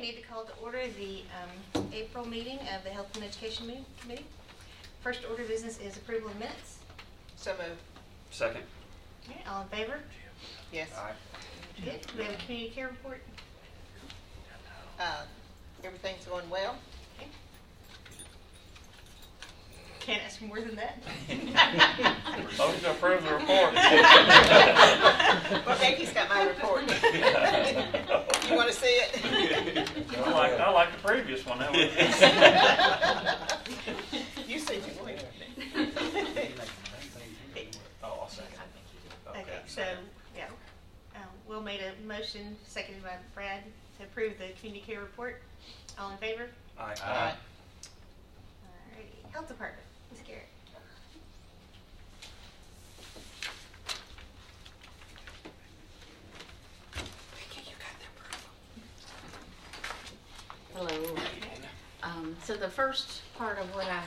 need to call to order the April meeting of the Health and Education Committee. First order of business is approval of minutes. So moved. Second. Okay, all in favor? Yes. Aye. Good. We have a community care report. Everything's going well. Okay. Can't ask for more than that. Motion to approve the report. Well, Becky's got my report. You want to see it? I like the previous one. That You said you wanted. Oh, I'll second. Okay, so, yeah. Will made a motion, seconded by Brad, to approve the community care report. All in favor? Aye. Aye. Alrighty. Health Department, Ms. Garrett. Hello. So the first part of what I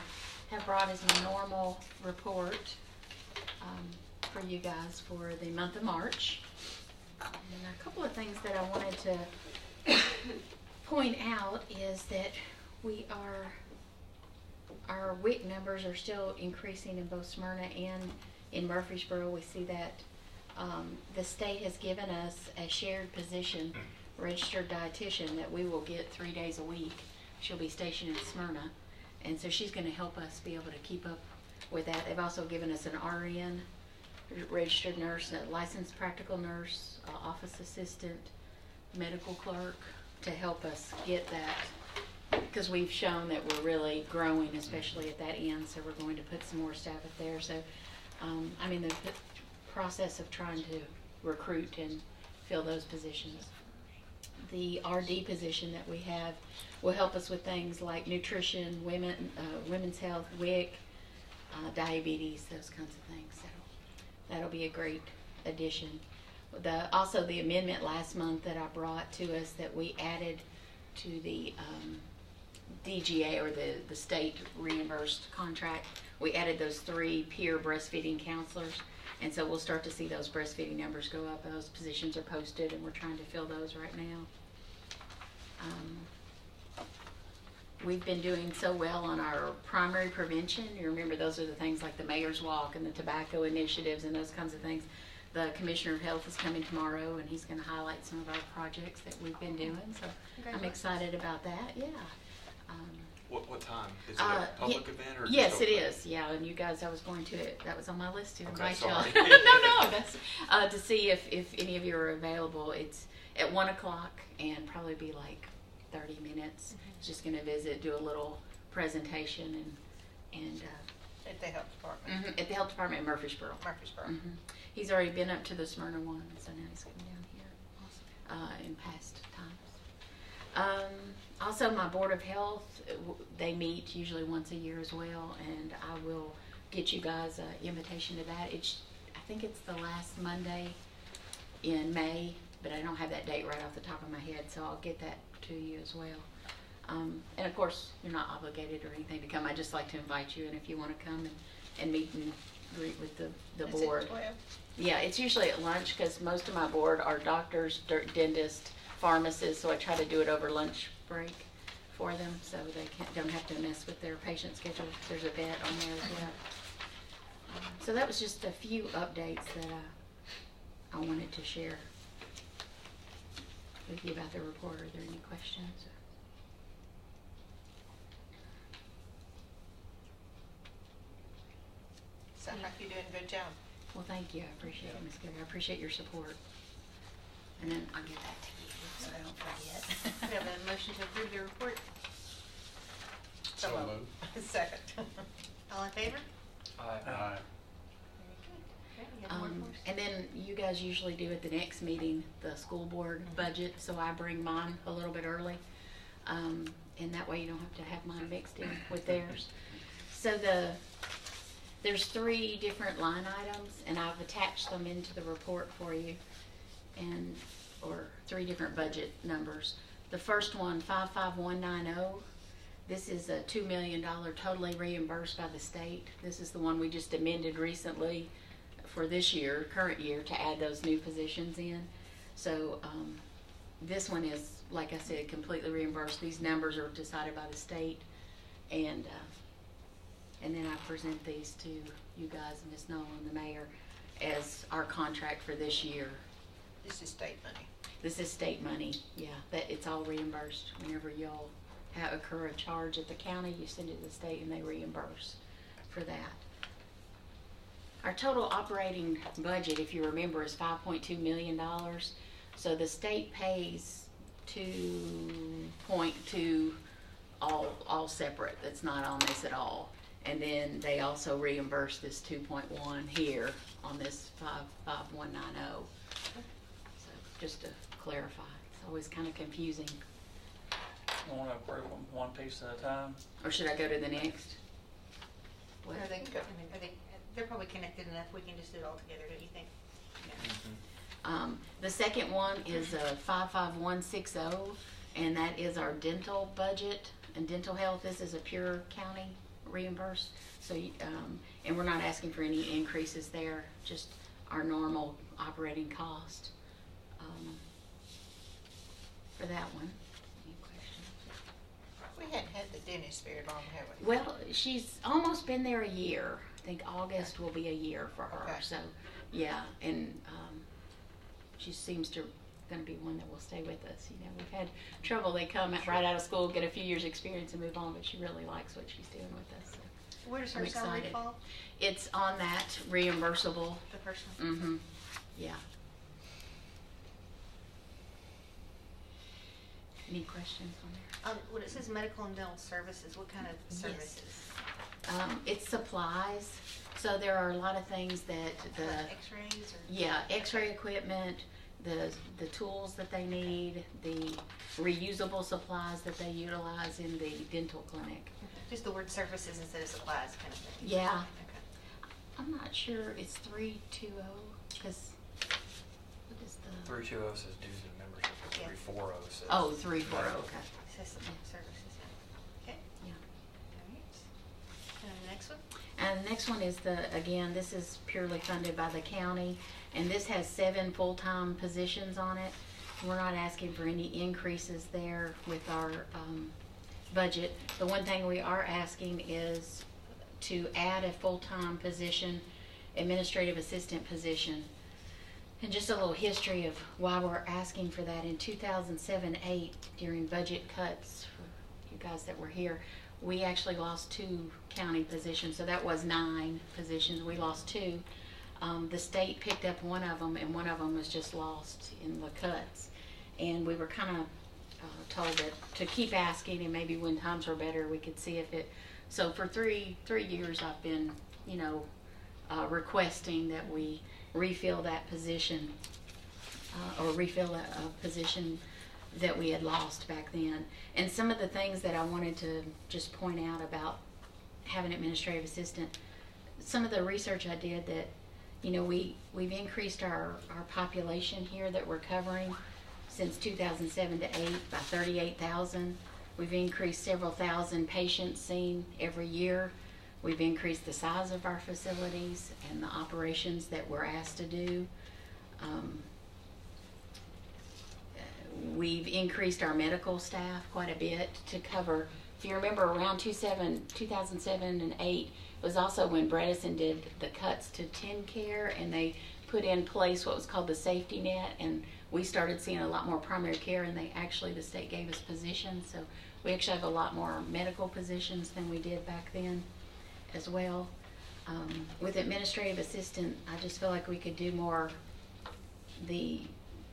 have brought is my normal report for you guys for the month of March. And a couple of things that I wanted to point out is that our WIC numbers are still increasing in both Smyrna and in Murfreesboro. We see that the state has given us a shared position, registered dietitian, that we will get 3 days a week. She'll be stationed in Smyrna, and so she's going to help us be able to keep up with that. They've also given us an RN, registered nurse, a licensed practical nurse, office assistant, medical clerk, to help us get that, because we've shown that we're really growing, especially at that end, so we're going to put some more staff up there. So I'm in the process of trying to recruit and fill those positions. The RD position that we have will help us with things like nutrition, women's health, WIC, diabetes, those kinds of things. So that'll be a great addition. Also the amendment last month that I brought to us, that we added to the DGA, or the state reimbursed contract, we added those 3 peer breastfeeding counselors, and so we'll start to see those breastfeeding numbers go up. Those positions are posted, and we're trying to fill those right now. We've been doing so well on our primary prevention. You remember, those are the things like the Mayor's Walk and the tobacco initiatives and those kinds of things. The Commissioner of Health is coming tomorrow, and he's going to highlight some of our projects that we've been doing. So I'm excited about that. Yeah. What time? Is it a public event or? Yes, it is. Yeah, and you guys, I was going to it. That was on my list to invite y'all. Sorry. No, that's to see if any of you are available. It's at 1 o'clock and probably be like 30 minutes. Just going to visit, do a little presentation, and At the health department. at the health department in Murfreesboro. Murfreesboro. He's already been up to the Smyrna one, so now he's coming down here in past times. Also, my Board of Health, they meet usually once a year as well, and I will get you guys an invitation to that. I think it's the last Monday in May, but I don't have that date right off the top of my head, so I'll get that to you as well. And of course, you're not obligated or anything to come. I just like to invite you, and if you want to come and meet and greet with the board. Is it 12? Yeah, it's usually at lunch, because most of my board are doctors, dentists, pharmacists, so I try to do it over lunch break for them, so they don't have to mess with their patient schedule. There's a vet on there as well. So that was just a few updates that I wanted to share with you about the report. Are there any questions? Sounds like you're doing a good job. Well, thank you. I appreciate it, Ms. Gary. I appreciate your support. And then I'll give that to you, so I don't forget. We have a motion to approve the report. So moved. Second. All in favor? Aye. Very good. Okay, you have more for us? And then you guys usually do at the next meeting the school board budget, so I bring mine a little bit early. And that way you don't have to have mine mixed in with theirs. So there's 3 different line items, and I've attached them into the report for you, or 3 different budget numbers. The first one, 55190, this is a $2 million totally reimbursed by the state. This is the one we just amended recently for this year, current year, to add those new positions in. So this one is, like I said, completely reimbursed. These numbers are decided by the state, and then I present these to you guys, Ms. Nolan, the mayor, as our contract for this year. This is state money. This is state money, yeah, that it's all reimbursed. Whenever y'all occur a charge at the county, you send it to the state and they reimburse for that. Our total operating budget, if you remember, is $5.2 million. So the state pays 2.2 all separate. That's not on this at all. And then they also reimburse this 2.1 here on this 55190. So just to clarify, it's always kind of confusing. I want to approve them one piece at a time. Or should I go to the next? What? Are they, they're probably connected enough, we can just do it all together, don't you think? The second one is 55160, and that is our dental budget and dental health. This is a pure county reimbursed, so and we're not asking for any increases there, just our normal operating cost for that one. Any questions? We hadn't had the dentist very long, have we? Well, she's almost been there a year. I think August will be a year for her. Okay. So, yeah, and she seems to going to be one that will stay with us. You know, we've had trouble. They come right out of school, get a few years experience and move on, but she really likes what she's doing with us. So Where does her I'm salary excited. fall? It's on that reimbursable. The first one? Mm-hmm. Yeah. Any questions on there? When it says medical and dental services, what kind of Yes. services? It's supplies. So there are a lot of things that the Like X-rays or? yeah, X-ray equipment, the tools that they need, the reusable supplies that they utilize in the dental clinic. Just the word services instead of supplies kind of thing? Yeah. Okay. I'm not sure it's 320 because what is the 320 says dues and membership, but Yeah. 340 says. oh 340 okay. It says some services, yeah. Okay, Yeah. all right. And the next one? And the next one is again, this is purely funded by the county, and this has 7 full-time positions on it. We're not asking for any increases there with our budget. The one thing we are asking is to add a full-time position, administrative assistant position. And just a little history of why we're asking for that. In 2007-8, during budget cuts, for you guys that were here, we actually lost 2 county positions, so that was 9 positions. We lost 2. The state picked up one of them, and one of them was just lost in the cuts. And we were kind of told that to keep asking, and maybe when times were better, we could see if it. So for three years, I've been, you know, requesting that we refill that position, or refill a position that we had lost back then. And some of the things that I wanted to just point out about having an administrative assistant, some of the research I did that, you know, we've increased our population here that we're covering since 2007 to 8 by 38,000. We've increased several thousand patients seen every year. We've increased the size of our facilities and the operations that we're asked to do. We've increased our medical staff quite a bit to cover. If you remember, around 2007 and 8 was also when Bredesen did the cuts to TennCare, and they put in place what was called the safety net, and we started seeing a lot more primary care, and the state gave us positions, so we actually have a lot more medical positions than we did back then as well. With administrative assistant, I just feel like we could do more.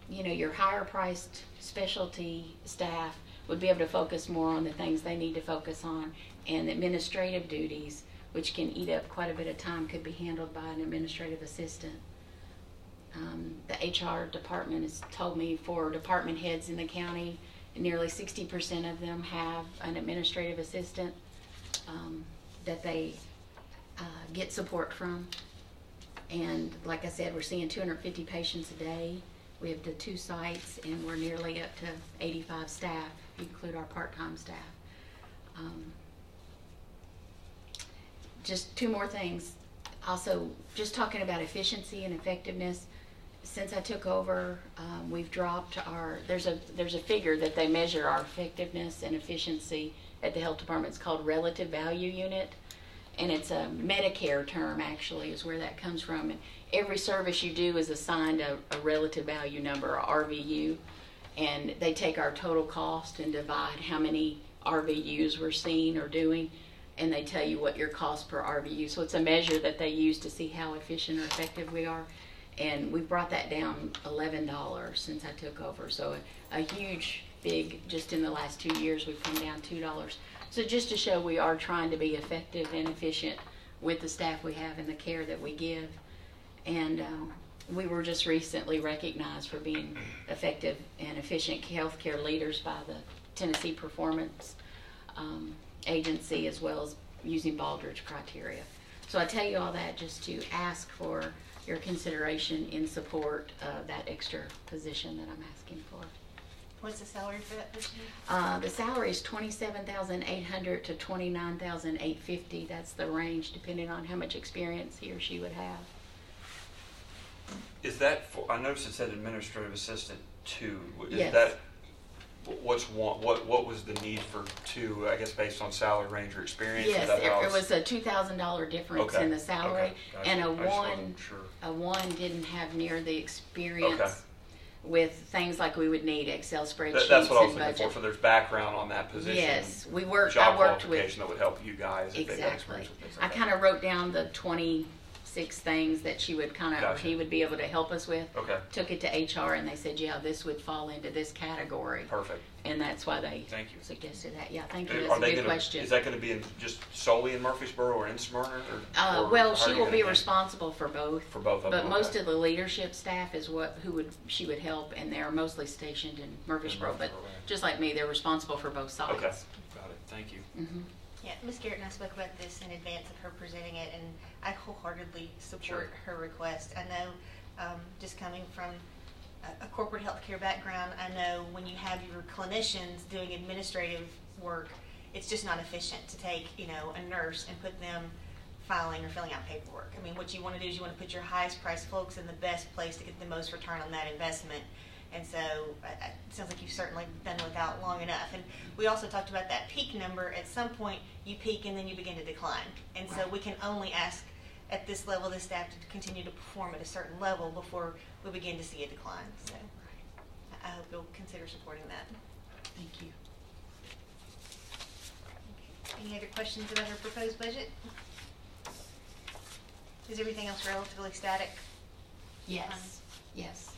Your higher priced specialty staff would be able to focus more on the things they need to focus on, and administrative duties, which can eat up quite a bit of time, could be handled by an administrative assistant. The HR department has told me for department heads in the county, nearly 60% of them have an administrative assistant that they get support from. And like I said, we're seeing 250 patients a day. We have the 2 sites, and we're nearly up to 85 staff, if you include our part-time staff. Just 2 more things. Also, just talking about efficiency and effectiveness, since I took over, we've dropped there's a figure that they measure our effectiveness and efficiency at the health department. It's called relative value unit. And it's a Medicare term, actually, is where that comes from. And every service you do is assigned a relative value number, or RVU. And they take our total cost and divide how many RVUs we're seeing or doing. And they tell you what your cost per RVU. So it's a measure that they use to see how efficient or effective we are. And we've brought that down $11 since I took over. So a huge, big, just in the last 2 years, we've come down $2. So just to show we are trying to be effective and efficient with the staff we have and the care that we give. And we were just recently recognized for being effective and efficient healthcare leaders by the Tennessee Performance Agency, as well as using Baldrige criteria. So I tell you all that just to ask for your consideration in support of that extra position that I'm asking for. What's the salary for that person? The salary is $27,800 to $29,850. That's the range, depending on how much experience he or she would have. Is that for, I noticed it said administrative assistant 2. Is Yes. that, what's one, what was the need for 2, I guess based on salary range or experience? Is Yes, that how it it's- was a $2,000 difference Okay, in the salary, okay, gotcha. and I just wasn't sure. a one didn't have near the experience Okay. with things like we would need Excel spreadsheets That's what I was and looking for. budget. So there's background on that position. Yes, I Job worked with. qualification that would help you guys if they've got Exactly. experience with things I like that. kind of wrote down the 26 things that she would kind of, or Gotcha. he would be able to help us with. Okay. Took it to HR and they said, yeah, this would fall into this category. Perfect. And that's why they Thank you. suggested that. Yeah, thank you. Are That's a they good gonna, question. is that going to be in just solely in Murfreesboro or in Smyrna? Or Well, how are she you will gonna be handle- responsible for both. For both of But them, most okay. of the leadership staff is she would help, and they're mostly stationed in Murfreesboro. But Murfreesboro, yeah. just like me, they're responsible for both sides. Okay. Got it. Thank you. Mm-hmm. Yeah, Ms. Garrett and I spoke about this in advance of her presenting it, and I wholeheartedly support Sure. her request. I know, just coming from a corporate healthcare background, I know when you have your clinicians doing administrative work, it's just not efficient to take, a nurse and put them filing or filling out paperwork. I mean, what you want to do is you want to put your highest priced folks in the best place to get the most return on that investment. And so it sounds like you've certainly done without long enough. And we also talked about that peak number. At some point, you peak and then you begin to decline. And so we can only ask at this level the staff to continue to perform at a certain level before we begin to see a decline. So I hope you'll consider supporting that. Thank you. Any other questions about our proposed budget? Is everything else relatively static? Yes. Yes.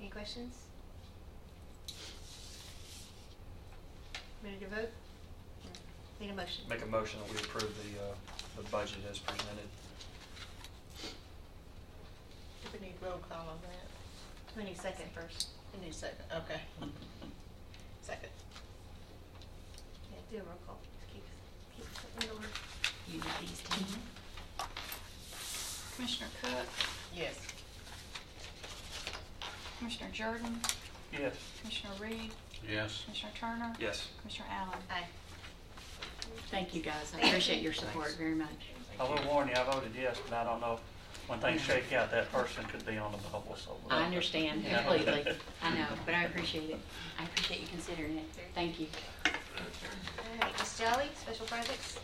Any questions? Ready to vote? Need a motion? Make a motion that we approve the budget as presented. Do we need roll call on that? We need a second first. We need a second, okay. Second. Yeah, do a roll call. Just keep it in order. You need these two. Commissioner Cook, Yes. Commissioner Jordan, Yes. Commissioner Reed, Yes. Commissioner Turner, Yes. Commissioner Allen. Aye. Thank you, guys. I appreciate your support very much. I will warn you, I voted yes, but I don't know, when things shake out, that person could be on the bubble, so. I understand Yeah. completely. I know, but I appreciate it. I appreciate you considering it. Thank you. All right, Ms. Jolly, special projects?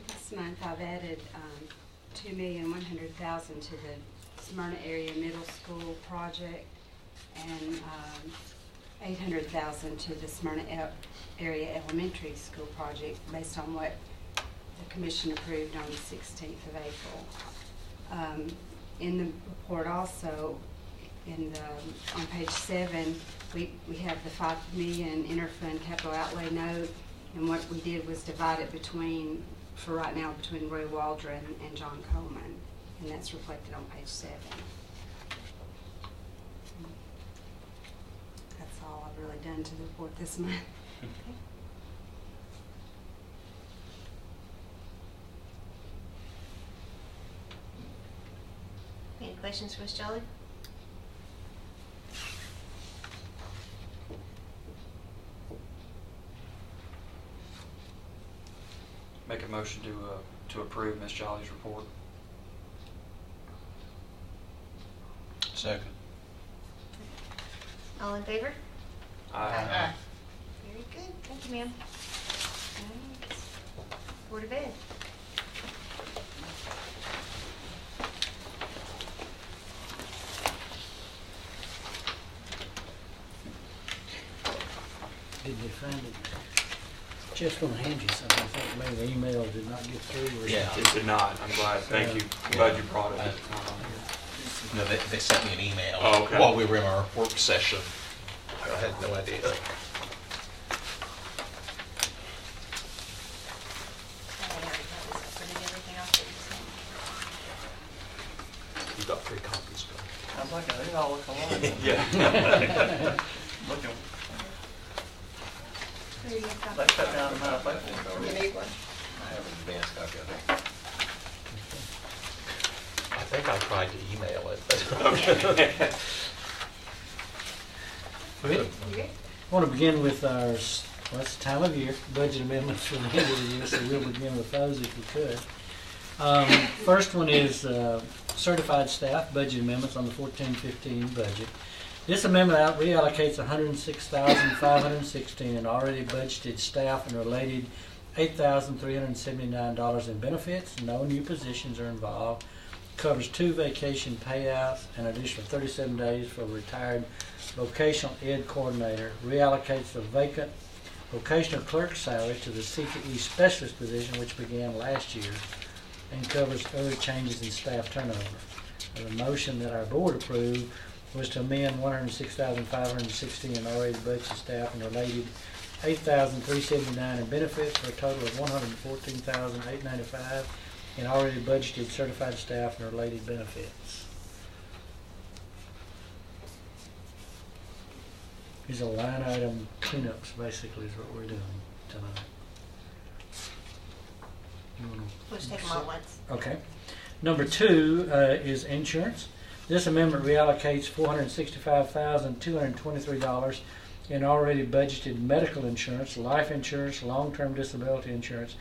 This month I've added $2,100,000 to the Smyrna area middle school project and $800,000 to the Smyrna area elementary school project based on what the commission approved on the 16th of April. In the report also, on page 7, we have the $5 million interfund capital outlay note, and what we did was divide it for right now, between Roy Waldron and John Coleman, and that's reflected on page 7. That's all I've really done to the report this month. Any questions for Ms. Jolly? Make a motion to approve Ms. Jolly's report. Second. All in favor? Aye. Very good. Thank you, ma'am. Alright. Board of Ed. Did they find it? Just gonna hand you something. I think maybe the email did not get through or Yeah. something. It did not. I'm glad. Thank you. I'm glad you brought it. It's not on here. No, they sent me an email Oh, okay. while we were in our work session. I had no idea. I already printed everything off that you sent. You got 3 copies, Sounds like they all look alike. Yeah. Looking, Here you go. they cut down the amount of paper. You need one? I have an advanced copy of it. I think I tried to email it, but. We want to begin with our, well, it's the time of year, budget amendments for the end of the year, so we'll begin with those if we could. First one is certified staff budget amendments on the 14-15 budget. This amendment reallocates $106,516 in already budgeted staff and related $8,379 in benefits. No new positions are involved. Covers 2 vacation payouts and an additional 37 days for a retired vocational ed coordinator. Reallocates the vacant vocational clerk salary to the CTE specialist position, which began last year, and covers other changes in staff turnover. The motion that our board approved was to amend $106,560 in already budgeted staff and related $8,379 in benefits for a total of $114,895 in already budgeted certified staff and related benefits. These are line item cleanups, basically, is what we're doing tonight. You wanna- We'll just take them all at once. Okay. Number 2 is insurance. This amendment reallocates $465,223 in already budgeted medical insurance, life insurance, long-term disability insurance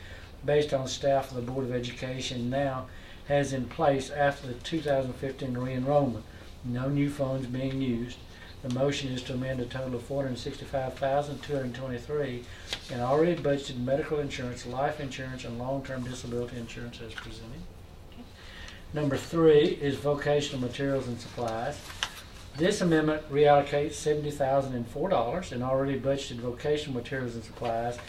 based on staff of the Board of Education now has in place after the 2015 re-enrollment. No new funds being used. The motion is to amend a total of $465,223 in already budgeted medical insurance, life insurance, and long-term disability insurance as presented. Number 3 is vocational materials and supplies. This amendment reallocates $70,004 in already budgeted vocational materials and supplies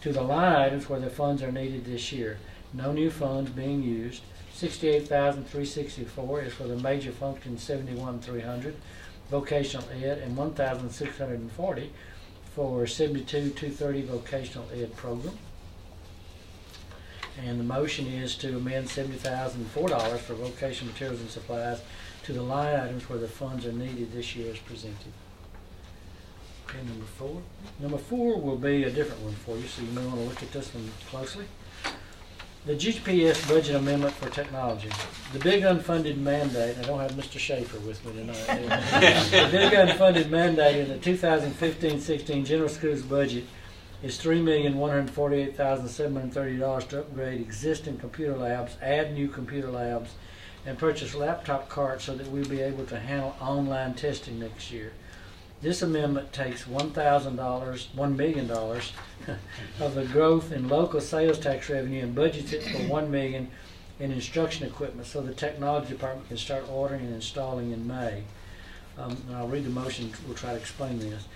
to the line items where the funds are needed this year. No new funds being used. $68,364 is for the major function 71,300 vocational ed, and $1,640 for 72,230 vocational ed program. And the motion is to amend $70,004 for vocational materials and supplies to the line items where the funds are needed this year as presented. Okay, number 4. Number 4 will be a different one for you, so you may want to look at this one closely. The GPS budget amendment for technology. The big unfunded mandate, I don't have Mr. Schaefer with me tonight. The big unfunded mandate in the 2015-16 general schools budget is $3,148,730 to upgrade existing computer labs, add new computer labs, and purchase laptop carts so that we'll be able to handle online testing next year. This amendment takes $1 million of the growth in local sales tax revenue and budgets it for $1 million in instruction equipment so the technology department can start ordering and installing in May. And I'll read the motion, we'll try to explain this.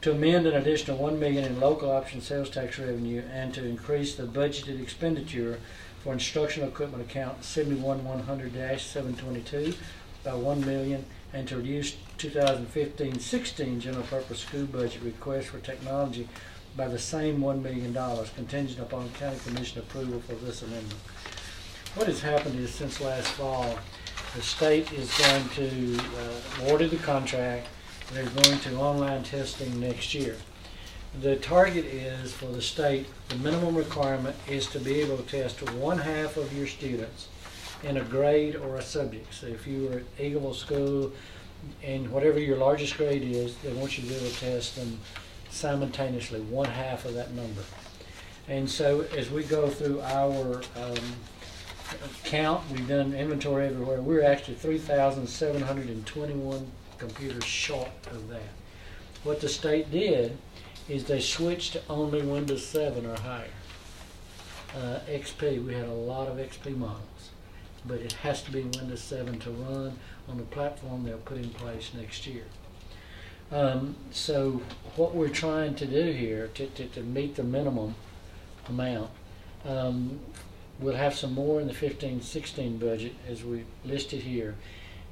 To amend an additional $1 million in local option sales tax revenue and to increase the budgeted expenditure for instructional equipment account 71100-722 by $1 million, and to reduce 2015-16 general purpose school budget request for technology by the same $1 million, contingent upon county commission approval for this amendment. What has happened is since last fall, the state is going to award the contract. They're going to online testing next year. The target is for the state, the minimum requirement is to be able to test 1/2 of your students in a grade or a subject. So if you were at Eagleville School and whatever your largest grade is, they want you to be able to test them simultaneously, 1/2 of that number. And so as we go through our count, we've done inventory everywhere. We're actually 3,721 computers short of that. What the state did is they switched to only Windows 7 or higher. XP, we had a lot of XP models, but it has to be Windows 7 to run on the platform they'll put in place next year. So what we're trying to do here to meet the minimum amount, we'll have some more in the 15-16 budget as we listed here.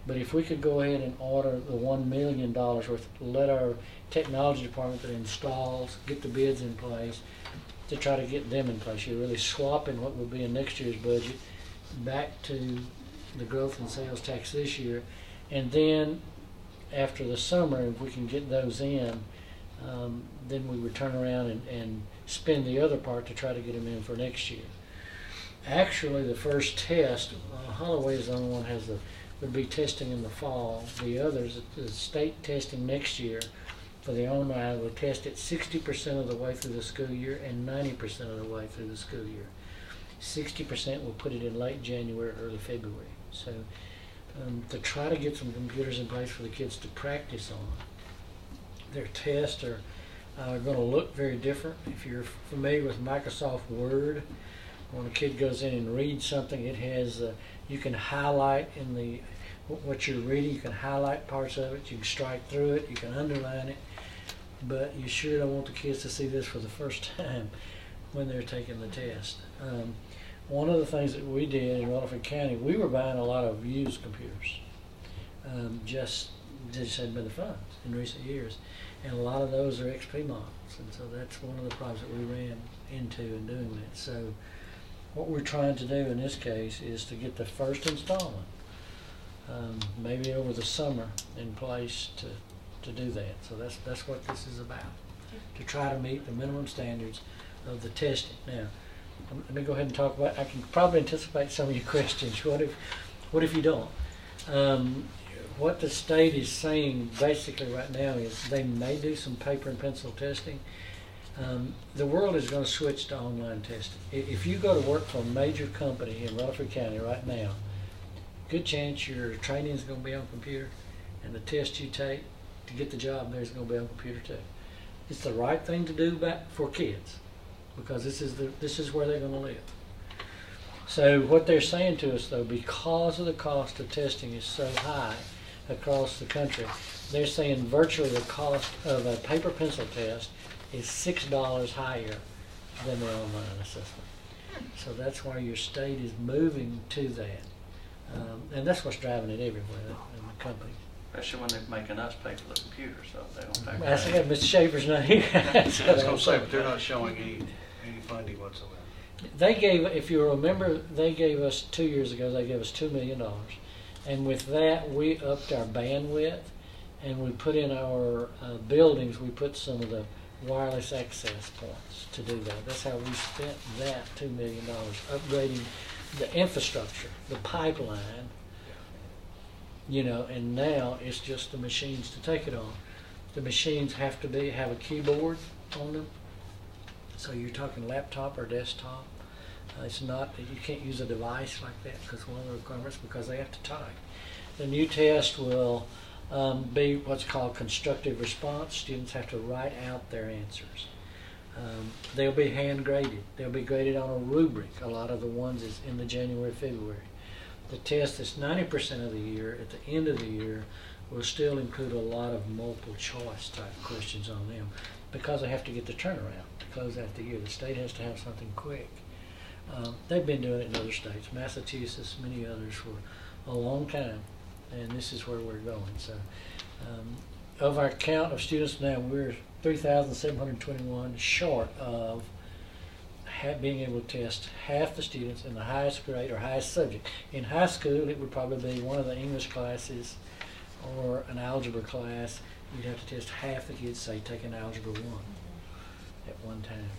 But if we could go ahead and order the $1 million worth, let our technology department that installs get the bids in place to try to get them in place. You're really swapping what will be in next year's budget back to the growth in sales tax this year. And then after the summer, if we can get those in, then we would turn around and spend the other part to try to get them in for next year. Actually, the first test, Holloway is the only one has would be testing in the fall. The others, the state testing next year for the online will test it 60% of the way through the school year and 90% of the way through the school year. 60% will put it in late January, early February. So to try to get some computers in place for the kids to practice on. Their tests are going to look very different. If you're familiar with Microsoft Word, when a kid goes in and reads something, it has you can highlight in the what you're reading. You can highlight parts of it. You can strike through it. You can underline it. But you sure don't want the kids to see this for the first time when they're taking the test. One of the things that we did in Rutherford County, we were buying a lot of used computers. Just hadn't been the funds in recent years. And a lot of those are XP models. And so that's one of the problems that we ran into in doing that. So what we're trying to do in this case is to get the first installment, maybe over the summer, in place to do that. So that's what this is about, to try to meet the minimum standards of the testing. Now, let me go ahead and talk about, I can probably anticipate some of your questions. What if you don't? What the state is saying basically right now is they may do some paper and pencil testing. The world is going to switch to online testing. If you go to work for a major company in Rutherford County right now, good chance your training is going to be on computer, and the test you take to get the job there is going to be on computer too. It's the right thing to do for kids, because this is where they're going to live. So what they're saying to us, though, because of the cost of testing is so high across the country, they're saying virtually the cost of a paper pencil test is $6 higher than the online assessment. So that's why your state is moving to that. And that's what's driving it everywhere in the company. Especially when they're making us pay for the computer, so they don't pay for I see Mr. Schaefer's not here. I was going to say, but they're not showing any funding whatsoever. They gave, if you remember, they gave us 2 years ago, they gave us $2 million. And with that, we upped our bandwidth, and we put in our buildings, we put some of the wireless access points to do that. That's how we spent that $2 million, upgrading the infrastructure, the pipeline, you know, and now it's just the machines to take it on. The machines have a keyboard on them. So you're talking laptop or desktop. It's not that you can't use a device like that because one of the requirements, because they have to type. The new test will be what's called constructive response. Students have to write out their answers. They'll be hand graded. They'll be graded on a rubric. A lot of the ones is in the January, February. The test that's 90% of the year, at the end of the year, will still include a lot of multiple choice type questions on them because they have to get the turnaround to close out the year. The state has to have something quick. They've been doing it in other states, Massachusetts, many others, for a long time, and this is where we're going. So of our count of students now, we're 3,721 short of being able to test half the students in the highest grade or highest subject. In high school, it would probably be one of the English classes or an algebra class. You'd have to test half the kids, say, taking algebra 1 at one time.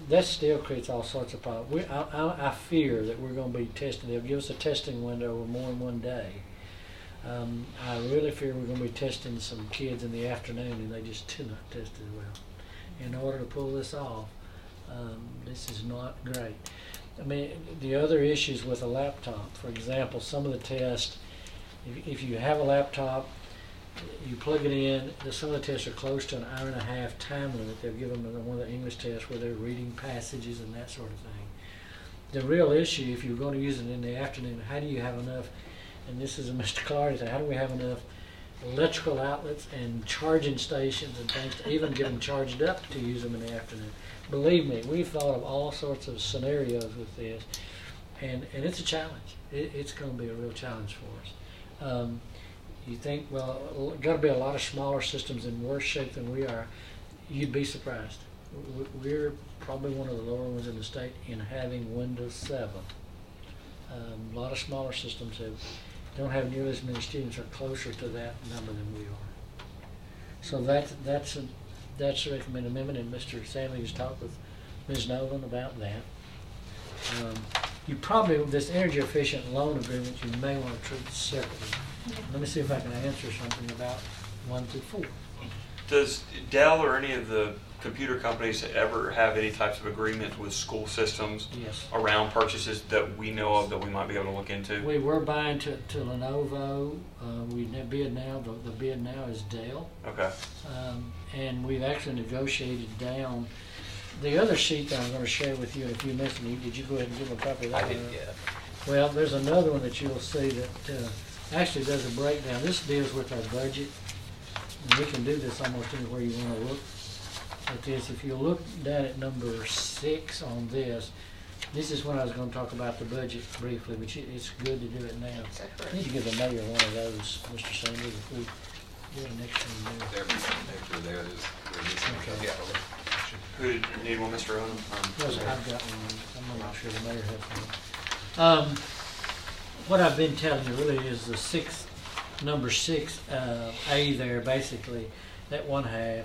That still creates all sorts of problems. I fear that we're going to be testing. They'll give us a testing window over more than one day. I really fear we're going to be testing some kids in the afternoon, and they just do not test as well. In order to pull this off, this is not great. I mean, the other issues with a laptop, for example, some of the tests, if you have a laptop, you plug it in, some of the tests are close to an hour and a half time limit. They'll give them one of the English tests where they're reading passages and that sort of thing. The real issue, if you're going to use it in the afternoon, how do you have enough, and this is a Mr. Clardy thing, how do we have enough electrical outlets and charging stations and things to even get them charged up to use them in the afternoon? Believe me, we've thought of all sorts of scenarios with this, and it's a challenge. It's going to be a real challenge for us. You think, well, got to be a lot of smaller systems in worse shape than we are. You'd be surprised. We're probably one of the lower ones in the state in having Windows 7. A lot of smaller systems don't have nearly as many students, are closer to that number than we are. So that's a recommended amendment, and Mr. Stanley has talked with Ms. Nolan about that. You probably, this energy efficient loan agreement, you may want to treat separately. Let me see if I can answer something about 1 through 4. Does Dell or any of the computer companies ever have any types of agreements with school systems Yes. around purchases that we know of that we might be able to look into? We were buying to Lenovo. We bid now. The bid now is Dell. Okay. And we've actually negotiated down. The other sheet that I'm going to share with you in a few minutes, did you go ahead and give them a copy of that? I didn't get it. Well, there's another one that you'll see that actually does a breakdown. This deals with our budget. And we can do this almost anywhere you want to look at this. If you look down at number 6 on this is when I was going to talk about the budget briefly, but it's good to do it now. I need to give the mayor one of those, Mr. Sanders, if we do the next one there. There it is. Okay. Yeah. Who did you need one, Mr. Odom? Yes, I've got one. I'm not sure the mayor has one. What I've been telling you really is the number 6A there, basically, that 1/2.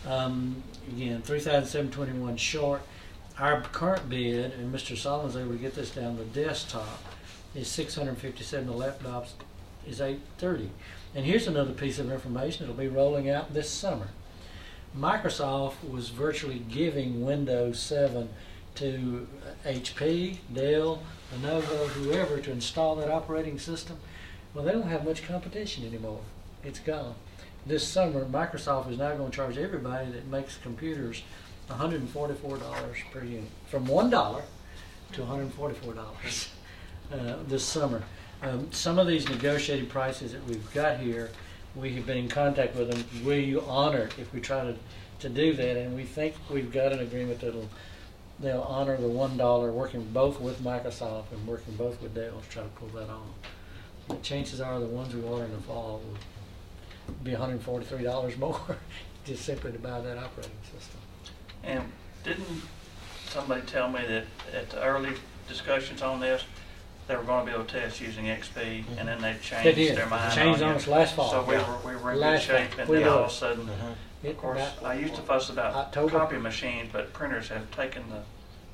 Again, $3,721 short. Our current bid, and Mr. Solomon's able to get this down, the desktop is $657. The laptops is $830. And here's another piece of information. It'll be rolling out this summer. Microsoft was virtually giving Windows 7 to HP, Dell, Lenovo, whoever, to install that operating system. Well, they don't have much competition anymore. It's gone. This summer, Microsoft is now going to charge everybody that makes computers $144 per unit, from $1 to $144 this summer. Some of these negotiated prices that we've got here, we have been in contact with them. Will you honor it if we try to do that? And we think we've got an agreement they'll honor the $1, working both with Microsoft and working both with Dell to try to pull that on. The chances are the ones we order in the fall will be $143 more just simply to buy that operating system. And didn't somebody tell me that at the early discussions on this, they were going to be able to test using XP, and then they changed their mind. Changed on on us last fall. So we were in good Last shape, fall. and We then were. all of a sudden, It of course, about I used to fuss about October. copy machines, but printers have taken the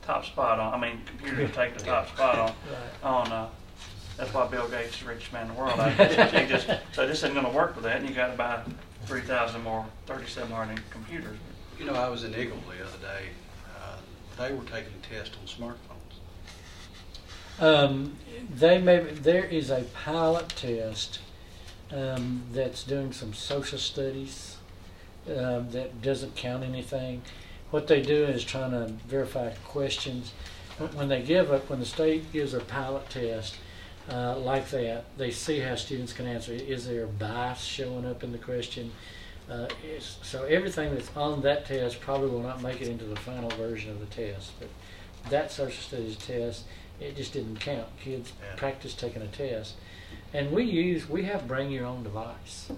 top spot on. I mean, computers have taken the top spot on. That's why Bill Gates is the richest man in the world. So this isn't going to work with that, and you got to buy 3,000 more, 3,700 computers. You know, I was in Eagle the other day. They were taking tests on smartphones. There is a pilot test that's doing some social studies that doesn't count anything. What they do is trying to verify questions. When the state gives a pilot test like that, they see how students can answer. Is there a bias showing up in the question? So everything that's on that test probably will not make it into the final version of the test. But that social studies test, it just didn't count. Kids practice taking a test. And we have bring your own device.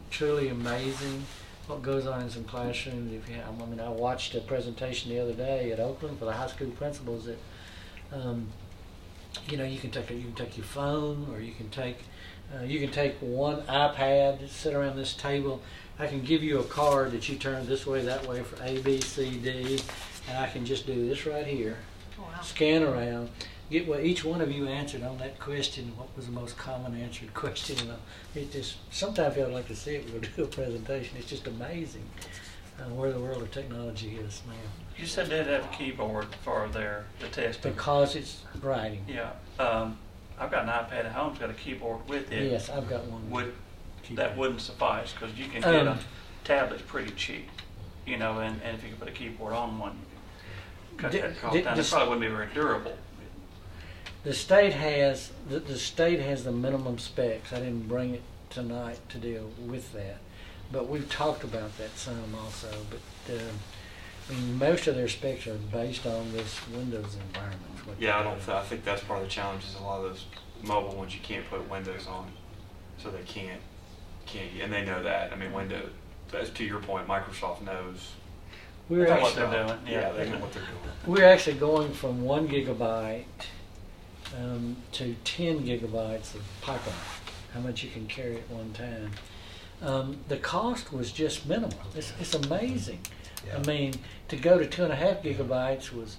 Truly amazing what goes on in some classrooms. I watched a presentation the other day at Oakland for the high school principals that you can take your phone, or you can take one iPad, sit around this table. I can give you a card that you turn this way, that way for A, B, C, D, and I can just do this right here, Oh, wow. scan around, get what each one of you answered on that question, what was the most common answered question. And it just, sometimes I'd like to see it, we'll do a presentation. It's just amazing where the world of technology is now. You said they'd have a keyboard for the testing. Because it's writing. Yeah. I've got an iPad at home. It's got a keyboard with it. Yes, I've got one. That wouldn't suffice because you can get a tablet pretty cheap, you know, and if you can put a keyboard on one, you can cut that cost down. It probably wouldn't be very durable. The state has the minimum specs. I didn't bring it tonight to deal with that, but we've talked about that some also. But I mean, most of their specs are based on this Windows environment. Yeah, I think that's part of the challenge is a lot of those mobile ones you can't put Windows on, so they can't, and they know that. I mean, Windows. As to your point, Microsoft knows. We're That's actually, what they're doing. Yeah, they know what they're doing. we're actually going from 1 gigabyte to 10 gigabytes of pipeline. How much you can carry at one time. The cost was just minimal. It's amazing. Yeah. I mean, to go to 2.5 gigabytes was.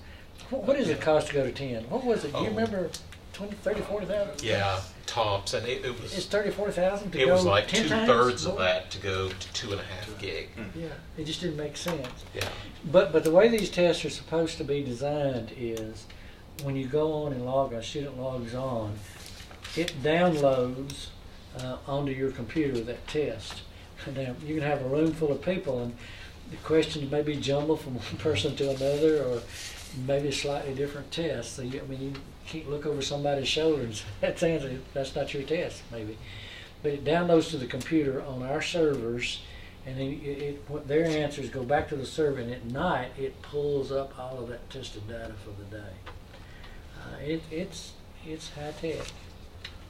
What is it cost to go to 10? What was it? Do you remember? 20, 30, 40,000? Yeah, tops, and it was. It's 30, 40,000 to go. It was like 10 times 2/3 of more? that to go to 2.5 gig. Yeah, it just didn't make sense. Yeah. But the way these tests are supposed to be designed is when you go on and log, a student logs on, it downloads onto your computer that test. Now, you can have a room full of people and the questions may be jumbled from one person to another or maybe a slightly different test. So, you can't look over somebody's shoulder and say, that's not your test, maybe. But it downloads to the computer on our servers, and then their answers go back to the server, and at night it pulls up all of that tested data for the day. It's high tech,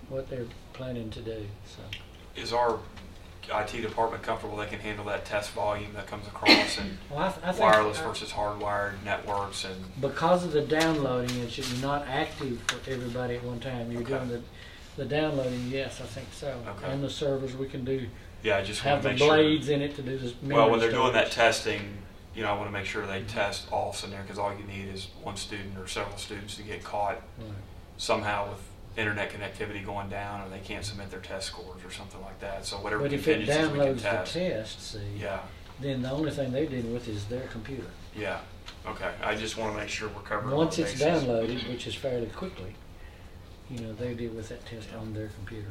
what they're planning to do. So. Is our IT department comfortable they can handle that test volume that comes across and Well, I think wireless versus hardwired networks and because of the downloading, it should be not active for everybody at one time. You're Okay. doing the downloading, yes, I think so. Okay. And the servers, we can do yeah, I just want have to the make sure. blades in it to do this. Well, when they're memory doing that storage. testing, I want to make sure they test all scenarios because all you need is one student or several students to get caught Right. somehow with internet connectivity going down or they can't submit their test scores or something like that. So whatever But if it contingencies we can downloads the test. test, see, Yeah, then the only thing they're dealing with is their computer. yeah. Okay, I just want to make sure we're covering all Once the it's bases. downloaded, which is fairly quickly, they deal with that test on their computer.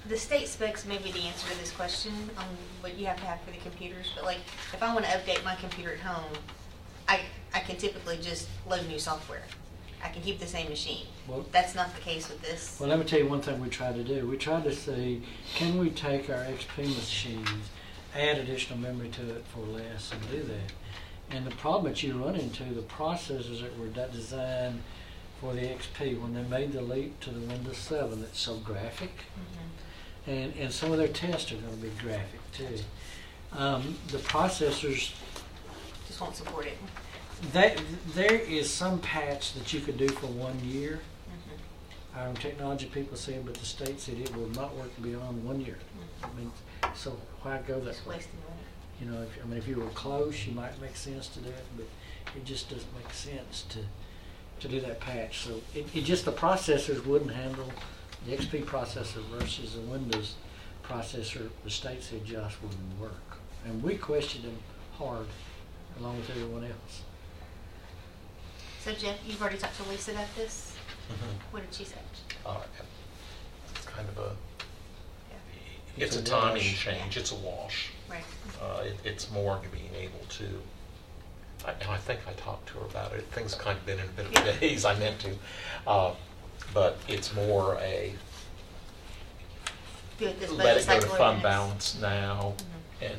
The state specs may be the answer to this question on what you have to have for the computers, but like if I want to update my computer at home, I can typically just load new software. I can keep the same machine. Well- That's not the case with this. Well, let me tell you one thing we tried to do. We tried to see, can we take our XP machines, add additional memory to it for less and do that? And the problem that you run into, the processors that were designed for the XP, when they made the leap to the Windows 7, it's so graphic. And some of their tests are going to be graphic too. The processors, Just won't support it. there is some patch that you could do for 1 year. Our technology people said, but the state said it will not work beyond 1 year. I mean, so why go that Just way? wasting money. If you were close, you might make sense to do it, but it just doesn't make sense to do that patch. So it just, the processors wouldn't handle the XP processor versus the Windows processor. The state said just wouldn't work. And we questioned them hard, along with everyone else. So Jeff, you've already talked to Lisa about this? Mhm. What did she say? It's kind of a, Yeah. it's a It's a timing wash. change, it's a wash. Right. It's more being able to, I think I talked to her about it, things kind of been in a bit of a daze, I meant to. But it's more a, Do it this let budget it go to cycle or fund next? balance now and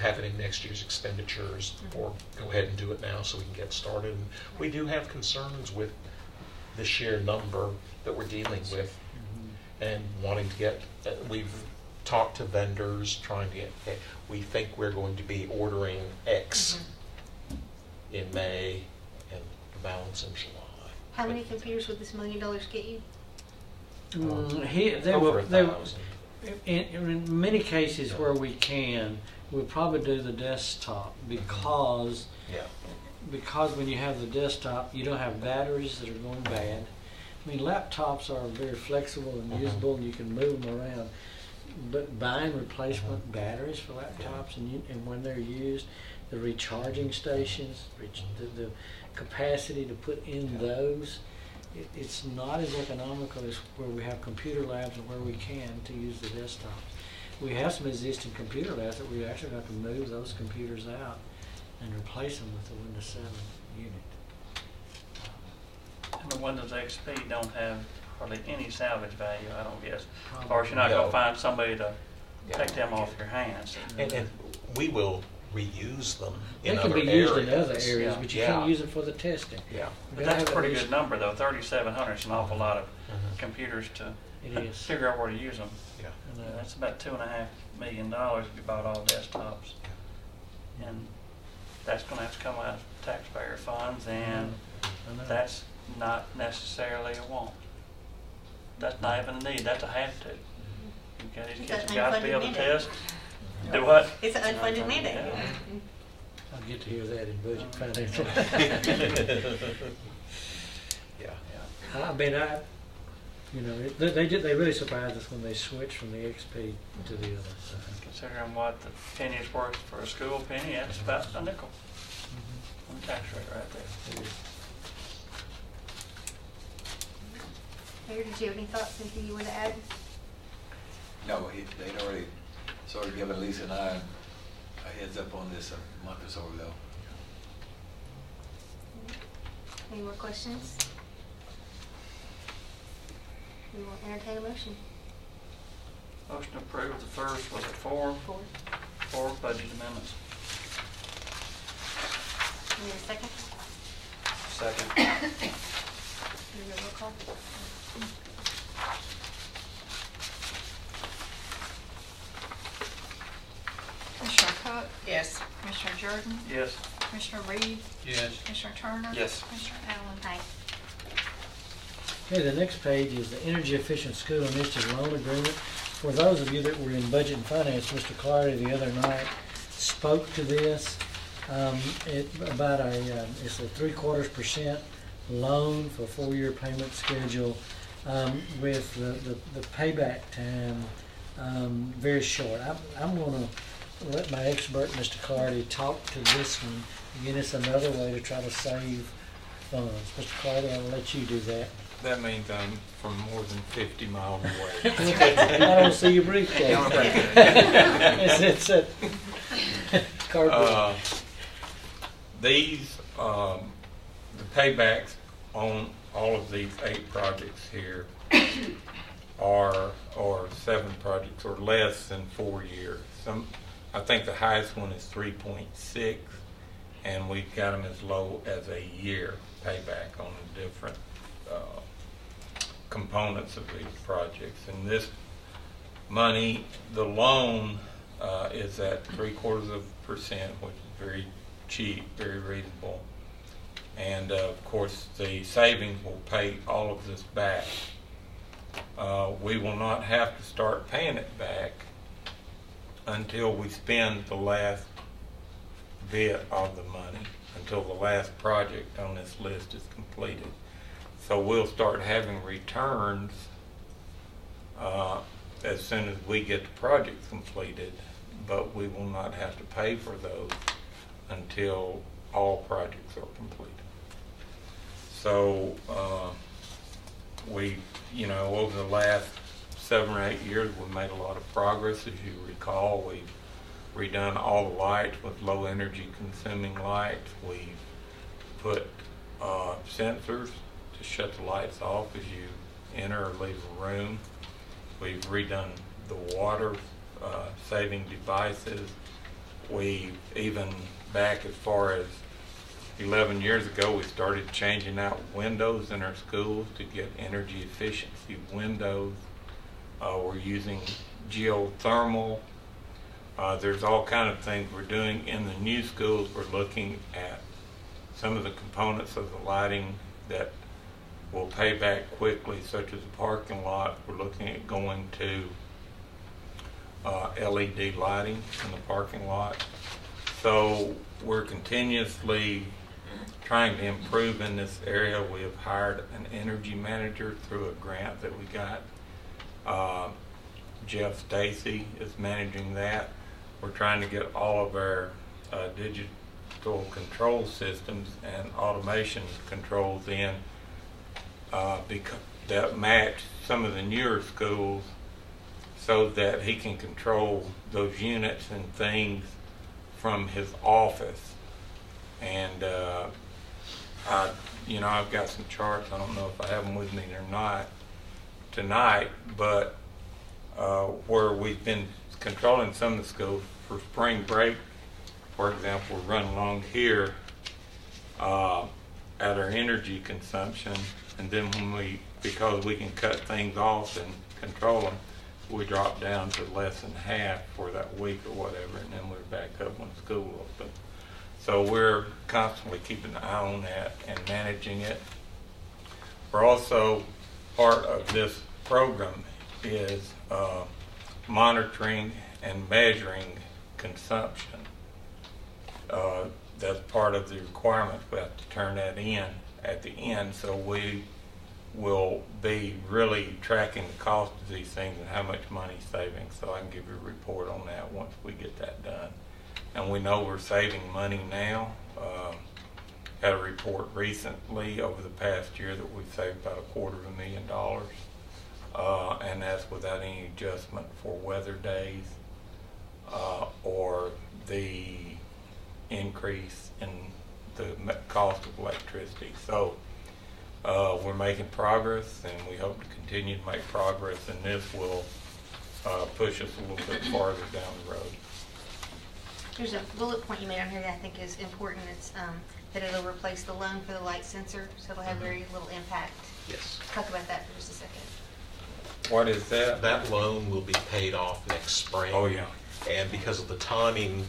have it in next year's expenditures, or go ahead and do it now so we can get started. And we do have concerns with the sheer number that we're dealing with and wanting to get, we've talked to vendors, trying to get, we think we're going to be ordering X in May and the balance in July. How many computers would this $1 million get you? Over 1,000. In many cases where we can, we'll probably do the desktop because Yeah. when you have the desktop, you don't have batteries that are going bad. I mean, laptops are very flexible and usable, and you can move them around. But buying replacement batteries for laptops, and when they're used, the recharging stations, the capacity to put in those, it's not as economical as where we have computer labs and where we can to use the desktops. We have some existing computer labs that we actually have to move those computers out and replace them with the Windows 7 unit. And the Windows XP don't have hardly any salvage value, I don't guess. Probably. Of course, you're not going No. to find somebody to Yeah. take them off your hands. And we will reuse them They in can other be areas. used in other areas, Yeah. but you Yeah. can't use it for the testing. Yeah. We But gotta that's a have pretty at good number, though. 3,700 is an awful lot of Mhm. computers to It is. figure out where to use them. Yeah. And, That's about $2.5 million if you bought all desktops. And that's going to have to come out of taxpayer funds, and I know. that's not necessarily a want. That's not even a need, that's a have to. Okay, these It's kids an have got to be able to unfunded mandate. test. Do what? It's an unfunded mandate. Yeah. I'll get to hear that in budget financial. Yeah. I mean, they really surprised us when they switched from the XP to the other. So. Considering what the penny is worth for a school penny, that's about a nickel on the tax rate right there. It is. Mayor, did you have any thoughts, Cynthia, you want to add? No, they'd already sort of given Lisa and I a heads up on this a month or so ago. Any more questions? We will entertain a motion. Motion to approve the first, was it four budget amendments? Need a second? Second. Need a roll call? Commissioner Cook? Yes. Commissioner Jordan? Yes. Commissioner Reed? Yes. Commissioner Turner? Yes. Commissioner Allen? Aye. Okay, the next page is the Energy Efficient School Initiative Loan Agreement. For those of you that were in Budget and Finance, Mr. Clardy the other night spoke to this. It's a 3/4% loan for a 4-year payment schedule with the payback time very short. I'm going to let my expert, Mr. Clardy, talk to this one. Again, it's another way to try to save funds. Mr. Clardy, I'll let you do that. That means I'm from more than 50 miles away. I don't see your briefcase. It's a cardboard. These, the paybacks on all of these 8 projects here or 7 projects or less than 4 years. I think the highest one is 3.6, and we've got them as low as a year payback on the different components of these projects. And this money, the loan is at 3/4%, which is very cheap, very reasonable. And of course, the savings will pay all of this back. We will not have to start paying it back until we spend the last bit of the money, until the last project on this list is completed. So we'll start having returns as soon as we get the project completed, but we will not have to pay for those until all projects are completed. So over the last 7 or 8 years, we've made a lot of progress. As you recall, we've redone all the lights with low energy consuming lights. We've put sensors to shut the lights off as you enter or leave a room. We've redone the water saving devices. We've even back as far as 11 years ago, we started changing out windows in our schools to get energy efficiency windows. We're using geothermal. There's all kind of things we're doing in the new schools. We're looking at some of the components of the lighting that will pay back quickly, such as the parking lot. We're looking at going to LED lighting in the parking lot. So we're continuously trying to improve in this area. We have hired an energy manager through a grant that we got. Jeff Stacy is managing that. We're trying to get all of our digital control systems and automation controls in because that match some of the newer schools, so that he can control those units and things from his office. And I've got some charts. I don't know if I have them with me or not tonight, but where we've been controlling some of the schools for spring break, for example, we're running along here at our energy consumption, and then because we can cut things off and control them, we drop down to less than half for that week or whatever, and then we're back up when school opens. So we're constantly keeping an eye on that and managing it. We're also, part of this program is monitoring and measuring consumption. That's part of the requirements. We have to turn that in at the end, so we will be really tracking the cost of these things and how much money saving. So I can give you a report on that once we get that done. And we know we're saving money now. Had a report recently over the past year that we've saved about $250,000, and that's without any adjustment for weather days or the increase in the cost of electricity. So we're making progress, and we hope to continue to make progress, and this will push us a little bit farther down the road. There's a bullet point you made on here that I think is important. It's that it'll replace the loan for the light sensor, so it'll have very little impact. Yes. Talk about that for just a second. What is that? That loan will be paid off next spring. Oh, yeah. And because of the timing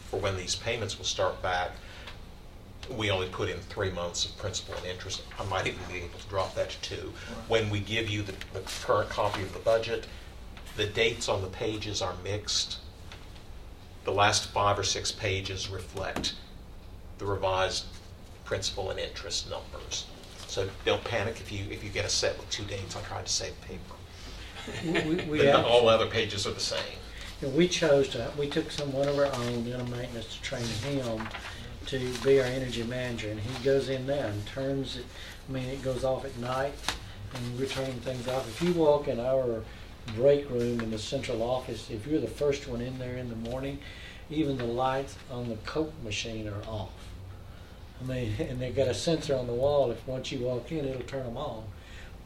for when these payments will start back, we only put in 3 months of principal and interest. I might even be able to drop that to 2. When we give you the current copy of the budget, the dates on the pages are mixed. The last 5 or 6 pages reflect the revised principal and interest numbers. So don't panic if you get a set with 2 dates. I tried to save paper. All other pages are the same. We took one of our own in a maintenance to train him to be our energy manager, and he goes in there and turns it. It goes off at night, and we're turning things off. If you walk in our break room in the central office, if you're the first one in there in the morning, even the lights on the Coke machine are off. And they've got a sensor on the wall. If once you walk in, it'll turn them on.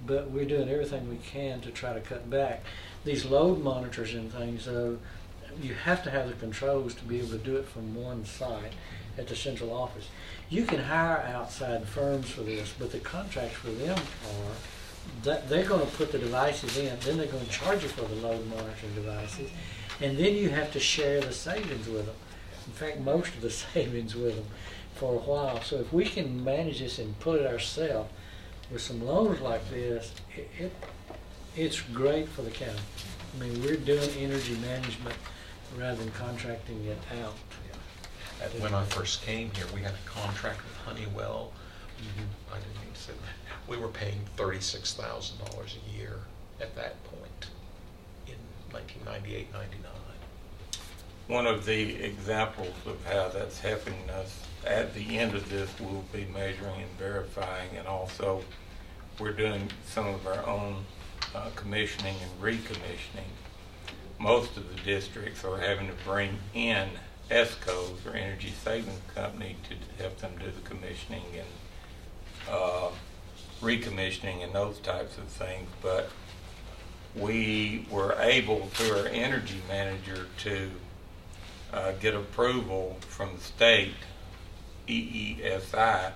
But we're doing everything we can to try to cut back. These load monitors and things, you have to have the controls to be able to do it from one site at the central office. You can hire outside firms for this, but the contracts for them are that they're going to put the devices in, then they're going to charge you for the load monitoring devices, and then you have to share the savings with them. In fact, most of the savings with them for a while. So if we can manage this and put it ourselves with some loans like this, it's great for the county. We're doing energy management rather than contracting it out. When I first came here, we had a contract with Honeywell. I didn't mean to say that. We were paying $36,000 a year at that point in 1998, 99. One of the examples of how that's helping us at the end of this, we'll be measuring and verifying, and also we're doing some of our own commissioning and recommissioning. Most of the districts are having to bring in ESCOs, or Energy Savings Company, to help them do the commissioning and recommissioning and those types of things. But we were able, through our energy manager, to get approval from the state, EESI,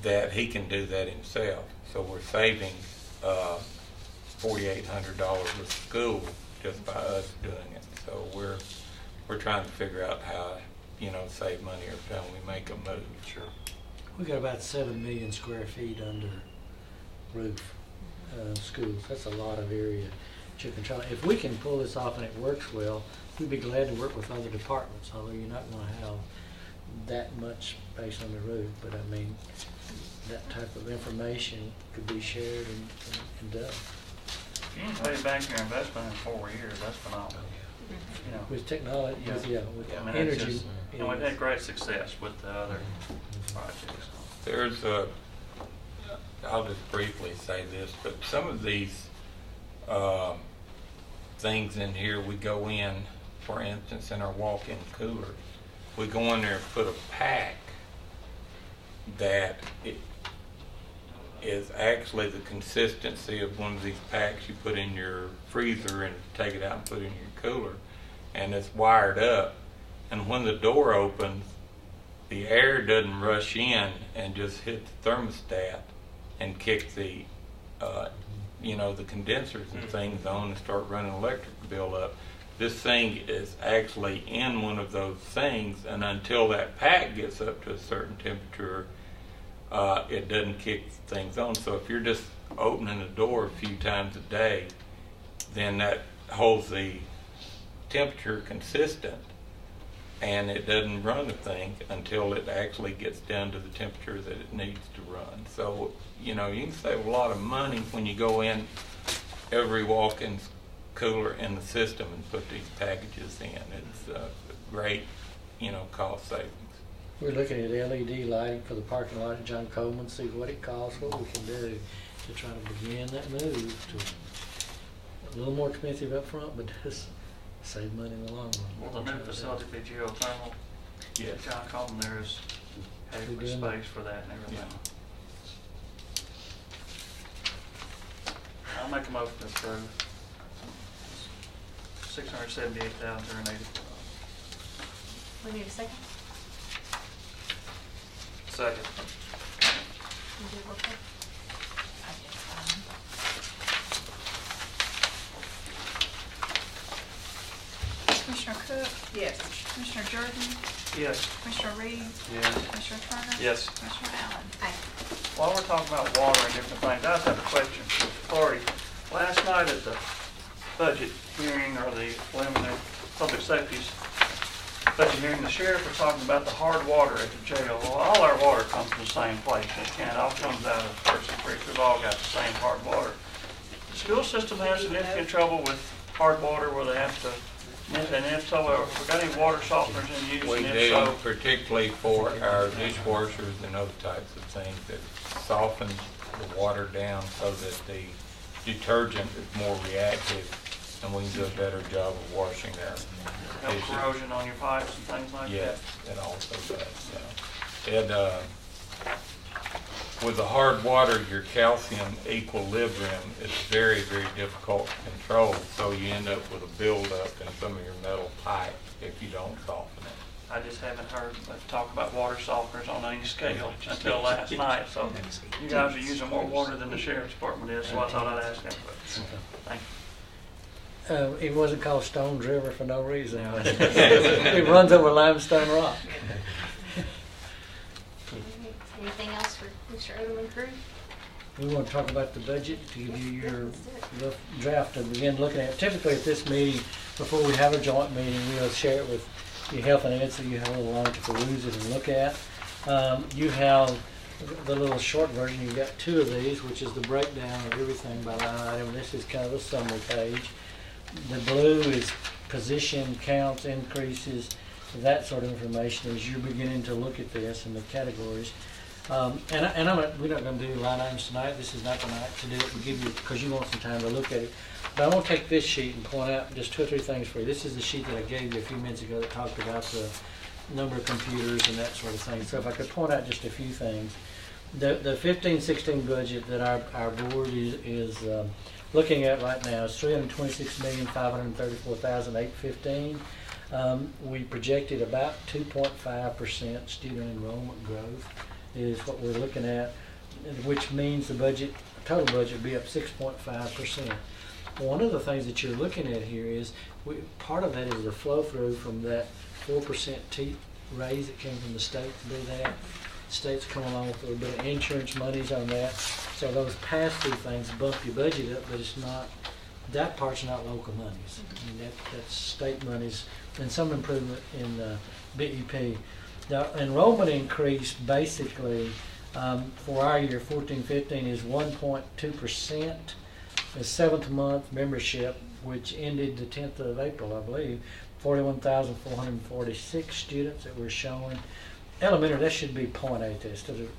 that he can do that himself. So we're saving $4,800 with school just by us doing it. So we're trying to figure out how, save money every time we make a move. Sure. We got about 7 million square feet under roof schools. That's a lot of area you're controlling. If we can pull this off and it works well, we'd be glad to work with other departments, although you're not gonna have that much space on the roof. But I mean, that type of information could be shared and done. If you can pay back your investment in 4 years, that's phenomenal. You know, With technology, with I mean, it's energy. just, and we've had great success with the other projects. There's I'll just briefly say this, but some of these things in here, we go in, for instance, in our walk-in cooler, we go in there and put a pack that it is actually the consistency of one of these packs you put in your freezer and take it out and put it in your cooler, and it's wired up, and when the door opens, the air doesn't rush in and just hit the thermostat and kick the the condensers and things on and start running electric bill up. This thing is actually in one of those things, and until that pack gets up to a certain temperature, it doesn't kick things on. So if you're just opening the door a few times a day, then that holds the temperature consistent, and it doesn't run the thing until it actually gets down to the temperature that it needs to run. So, you can save a lot of money when you go in every walk-in cooler in the system and put these packages in. It's great, cost savings. We're looking at LED lighting for the parking lot at John Coleman, see what it costs, what we can do to try to begin that move to a little more expensive up front, but just save money in the long run. Will the new facility be geothermal? Yes. John Coleman, there is adequate doing that? space for that and everything. I'll make a motion to approve. $678,384. We need a second? Second. You do roll call? Commissioner Cook? Yes. Commissioner Jordan? Yes. Commissioner Reed? Yes. Commissioner Turner? Yes. Commissioner Allen? Aye. While we're talking about water and different things, I just have a question for the party. Last night at the budget hearing, or the preliminary public safety's budget hearing, the sheriff was talking about the hard water at the jail. Well, all our water comes from the same place. It all comes out of Percy Creek. We've all got the same hard water. The school system has significant trouble with hard water where they have to, and if so, have we got any water softeners in use? We And if do, so, particularly for our dishwashers and other types of things that soften the water down so that the detergent is more reactive and we can do a better job of washing our help dishes. corrosion on your pipes and things like that? Yes, it also does, yeah. With the hard water, your calcium equilibrium is very, very difficult to control, so you end up with a buildup in some of your metal pipe if you don't soften it. I just haven't heard talk about water softeners on any scale until last night, so you guys are using more water than the sheriff's department is, so I thought I'd ask that question. Thank you. It wasn't called Stones River for no reason. Yeah. It runs over limestone rock. Anything else for Mr. Odom crew? We want to talk about the budget to give you your Let's do it. rough draft to begin looking at. Typically at this meeting, before we have a joint meeting, we'll share it with your health and ed so you have a little longer to peruse it and look at. You have the little short version. You've got two of these, which is the breakdown of everything by line item. This is kind of a summary page. The blue is position counts, increases, that sort of information as you're beginning to look at this and the categories. We're not going to do line items tonight. This is not the night to do it. We'll give you, because you want some time to look at it. But I want to take this sheet and point out just 2 or 3 things for you. This is the sheet that I gave you a few minutes ago that talked about the number of computers and that sort of thing. So if I could point out just a few things. The 15-16 budget that our board is looking at right now is $326,534,815. We projected about 2.5% student enrollment growth is what we're looking at, which means the budget, total budget, will be up 6.5%. One of the things that you're looking at here is part of that is the flow through from that 4% raise that came from the state to do that. The state's come along with a little bit of insurance monies on that. So those past two things bump your budget up, but it's not that part's not local monies. I mean, that's state monies and some improvement in BEP. The enrollment increase basically for our year 14-15 is 1.2%. The 7th month membership, which ended the 10th of April, I believe, 41,446 students that we're showing. Elementary, that should be 0.8 instead of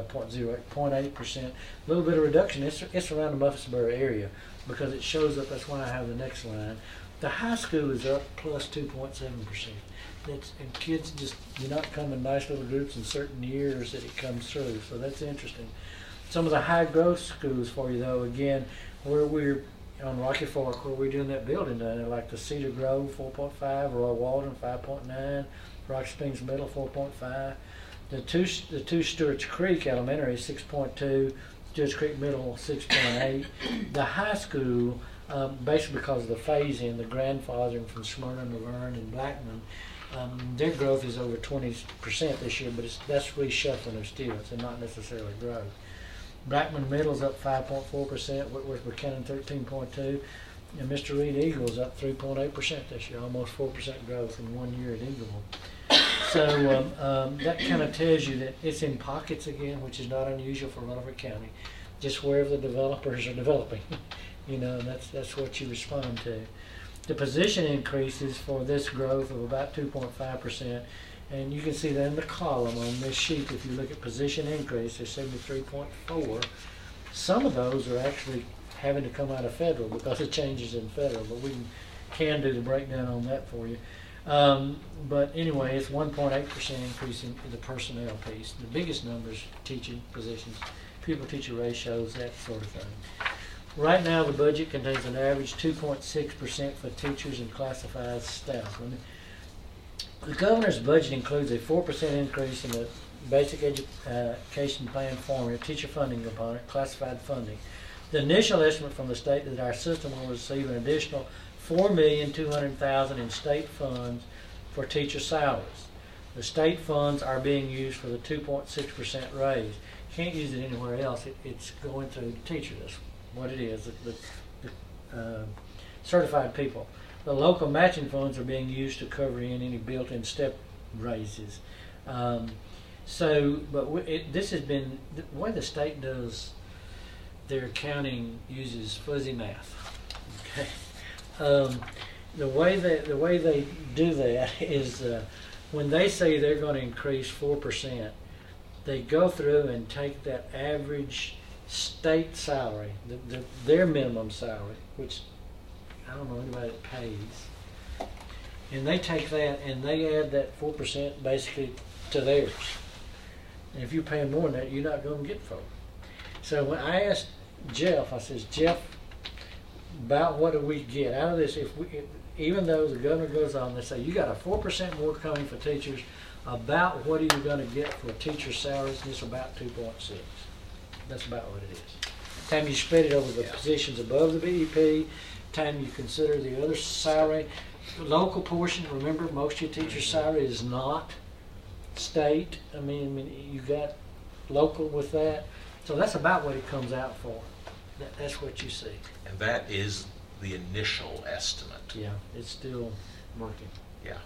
0.08, 0.8%. A little bit of reduction. It's around the Murfreesboro area because it shows up. That's why I have the next line. The high school is up plus 2.7%. And kids just, you're not come in nice little groups in certain years that it comes through. So that's interesting. Some of the high growth schools for you though, again, where we're on Rocky Fork, where we're doing that building down there, like the Cedar Grove 4.5, Roy Walden 5.9, Rock Springs Middle 4.5. The two Stewart's Creek Elementary 6.2, Stewart's Creek Middle 6.8. The high school, basically because of the phase-in, the grandfathering from Smyrna, Laverne, and Blackman, their growth is over 20% this year, but that's reshuffling of students and not necessarily growth. Blackman Middle's up 5.4%, Whitworth Buchanan 13.2%, and Mr. Reed Eagle's up 3.8% this year, almost 4% growth in 1 year at Eagleville. So that kind of tells you that it's in pockets again, which is not unusual for Rutherford County, just wherever the developers are developing, you know, and that's what you respond to. The position increases for this growth of about 2.5%, and you can see that in the column on this sheet. If you look at position increase, there's 73.4. Some of those are actually having to come out of federal because of changes in federal, but we can do the breakdown on that for you. But anyway, it's 1.8% increase in the personnel piece. The biggest numbers, teaching positions, pupil-teacher ratios, that sort of thing. Right now, the budget contains an average 2.6% for teachers and classified staff. The governor's budget includes a 4% increase in the basic education plan formula, teacher funding component, classified funding. The initial estimate from the state that our system will receive an additional $4,200,000 in state funds for teacher salaries. The state funds are being used for the 2.6% raise. Can't use it anywhere else. It's going to teachers. That's what it is. The certified people. The local matching funds are being used to cover in any built-in step raises. This has been the way the state does their accounting uses fuzzy math. Okay. The way they do that is when they say they're going to increase 4%, they go through and take that average state salary, their minimum salary, which I don't know anybody that pays, and they take that and they add that 4% basically to theirs. And if you're paying more than that, you're not going to get 4. So when I asked Jeff, I says, Jeff, about what do we get out of this? Even though the governor goes on, they say you got a 4% more coming for teachers. About what are you going to get for teacher salaries? And it's about 2.6. That's about what it is. Time you spread it over the positions above the BEP, time you consider the other salary, local portion. Remember, most of your teacher's salary is not state. I mean, you got local with that. So that's about what it comes out for. That's what you see. And that is the initial estimate. Yeah, it's still working. Yeah.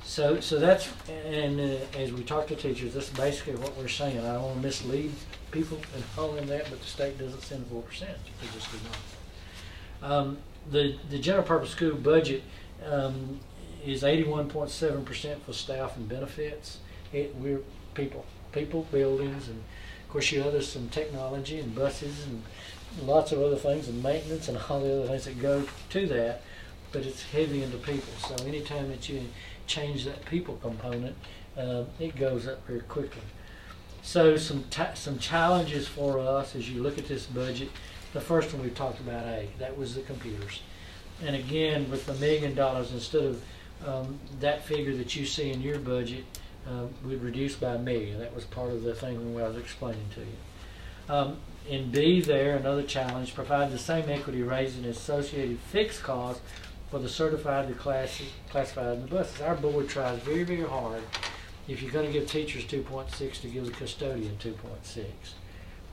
So that's, and as we talk to teachers, that's basically what we're saying. I don't want to mislead people and all in that, but the state doesn't send 4%. They just do not. The general purpose school budget is 81.7% for staff and benefits. We're people, buildings, and of course you others some technology and buses and lots of other things and maintenance and all the other things that go to that, but it's heavy into people. So anytime that you change that people component, it goes up very quickly. So some challenges for us as you look at this budget. The first one we talked about, that was the computers. And again, with $1 million, instead of that figure that you see in your budget, we'd reduce by $1 million. That was part of the thing when I was explaining to you. In B there, another challenge, provide the same equity raise and associated fixed costs for the certified, the classified, and the buses. Our board tries very, very hard, if you're going to give teachers 2.6, to give the custodian 2.6.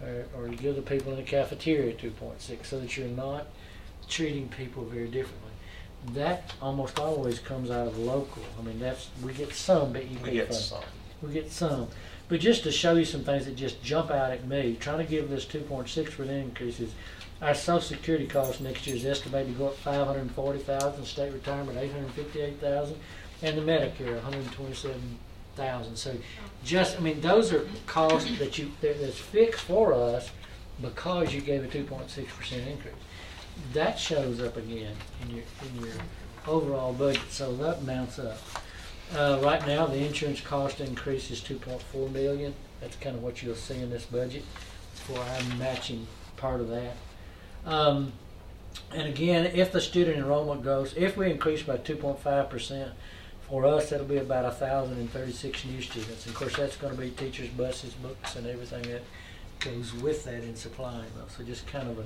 or you give the people in the cafeteria 2.6, so that you're not treating people very differently. That almost always comes out of local. I mean, we get some BEP We get funds. some. We get some. But just to show you some things that just jump out at me, trying to give this 2.6% increases, our Social Security cost next year is estimated to go up $540,000, state retirement $858,000, and the Medicare $127,000. So just, I mean, those are costs that's fixed for us because you gave a 2.6% increase. That shows up again in your overall budget, so that mounts up. Right now, the insurance cost increase is $2.4 million. That's kind of what you'll see in this budget for our matching part of that. And again, if the student enrollment goes, if we increase by 2.5%, for us, that'll be about 1,036 new students. And of course, that's going to be teachers, buses, books, and everything that goes with that in supplying those. So just kind of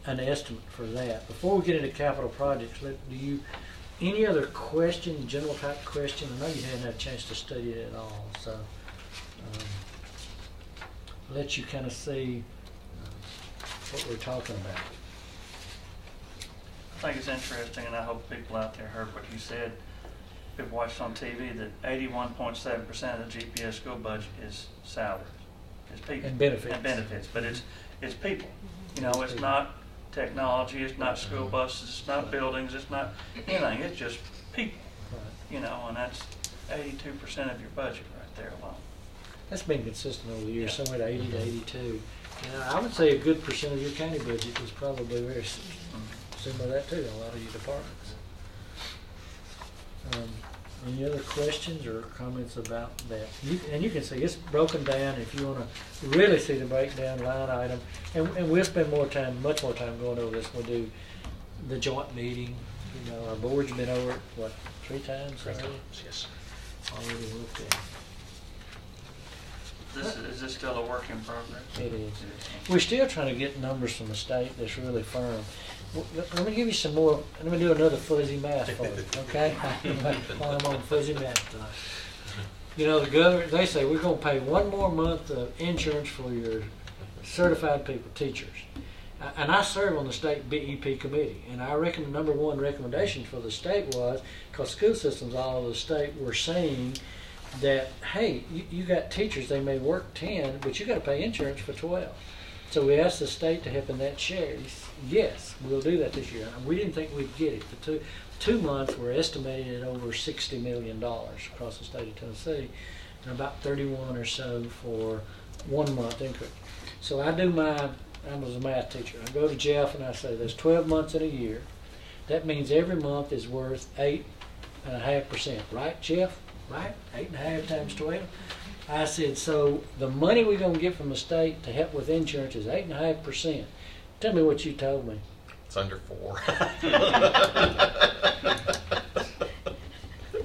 an estimate for that. Before we get into capital projects, any other question, general type question? I know you hadn't had a chance to study it at all, so let you kind of see what we're talking about. I think it's interesting, and I hope people out there heard what you said. People watched on TV that 81.7% of the GPS school budget is salary, is people And benefits. and benefits. But it's people. You know, it's not technology, it's not school buses, it's not buildings, it's not anything. It's just people. Right. You know, and that's 82% of your budget right there alone. That's been consistent over the years, Yeah. somewhere to 80 to 82. And I would say a good percent of your county budget is probably very similar to that too, in a lot of your departments. Any other questions or comments about that? And you can see it's broken down if you want to really see the breakdown line item. And we'll spend much more time going over this when we do the joint meeting. You know, our board's been over it, what, 3 times already? Yes. Already looked at. Is this still a work in progress? It is. We're still trying to get numbers from the state that's really firm. Let me give you some more. Let me do another fuzzy math for you, okay? While I'm on fuzzy math tonight. You know, the governor, they say we're going to pay 1 more month of insurance for your certified people, teachers. And I serve on the state BEP committee, and I reckon the #1 recommendation for the state was, because school systems all over the state were saying that, hey, you got teachers, they may work 10, but you got to pay insurance for 12. So we asked the state to help in that share. Yes, we'll do that this year. We didn't think we'd get it. The two months were estimated at over $60 million across the state of Tennessee, and about 31 or so for 1 month increase. So I was a math teacher. I go to Jeff and I say, there's 12 months in a year. That means every month is worth 8.5%, right, Jeff? Right? 8.5 times 12. I said, so the money we're going to get from the state to help with insurance is 8.5%. Tell me what you told me. It's under 4.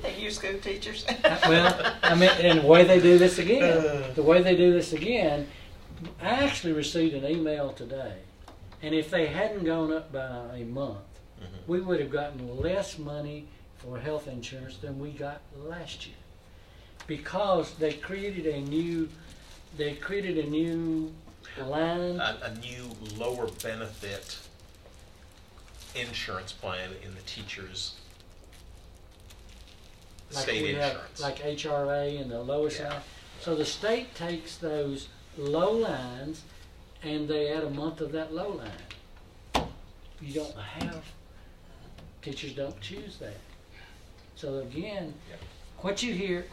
Thank you, school teachers. Well, I mean, and the way they do this again, I actually received an email today, and if they hadn't gone up by a month, we would have gotten less money for health insurance than we got last year, because they created a new line. A new lower benefit insurance plan in the teachers' state we have, insurance. like HRA and the lowest line. So the state takes those low lines and they add a month of that low line. You don't have, teachers don't choose that. So again, what you hear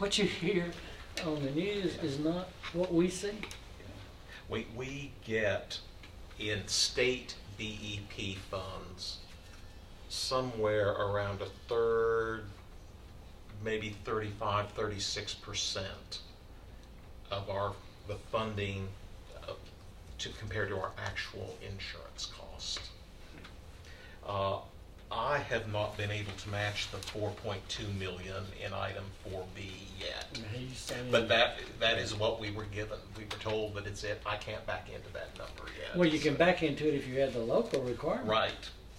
on the news is not what we see. We get in state BEP funds somewhere around a third, maybe 35-36% of the funding compared to our actual insurance cost. I have not been able to match the $4.2 million in item 4B yet. But that is what we were given. We were told that I can't back into that number yet. Well, you can back into it if you had the local requirement. Right.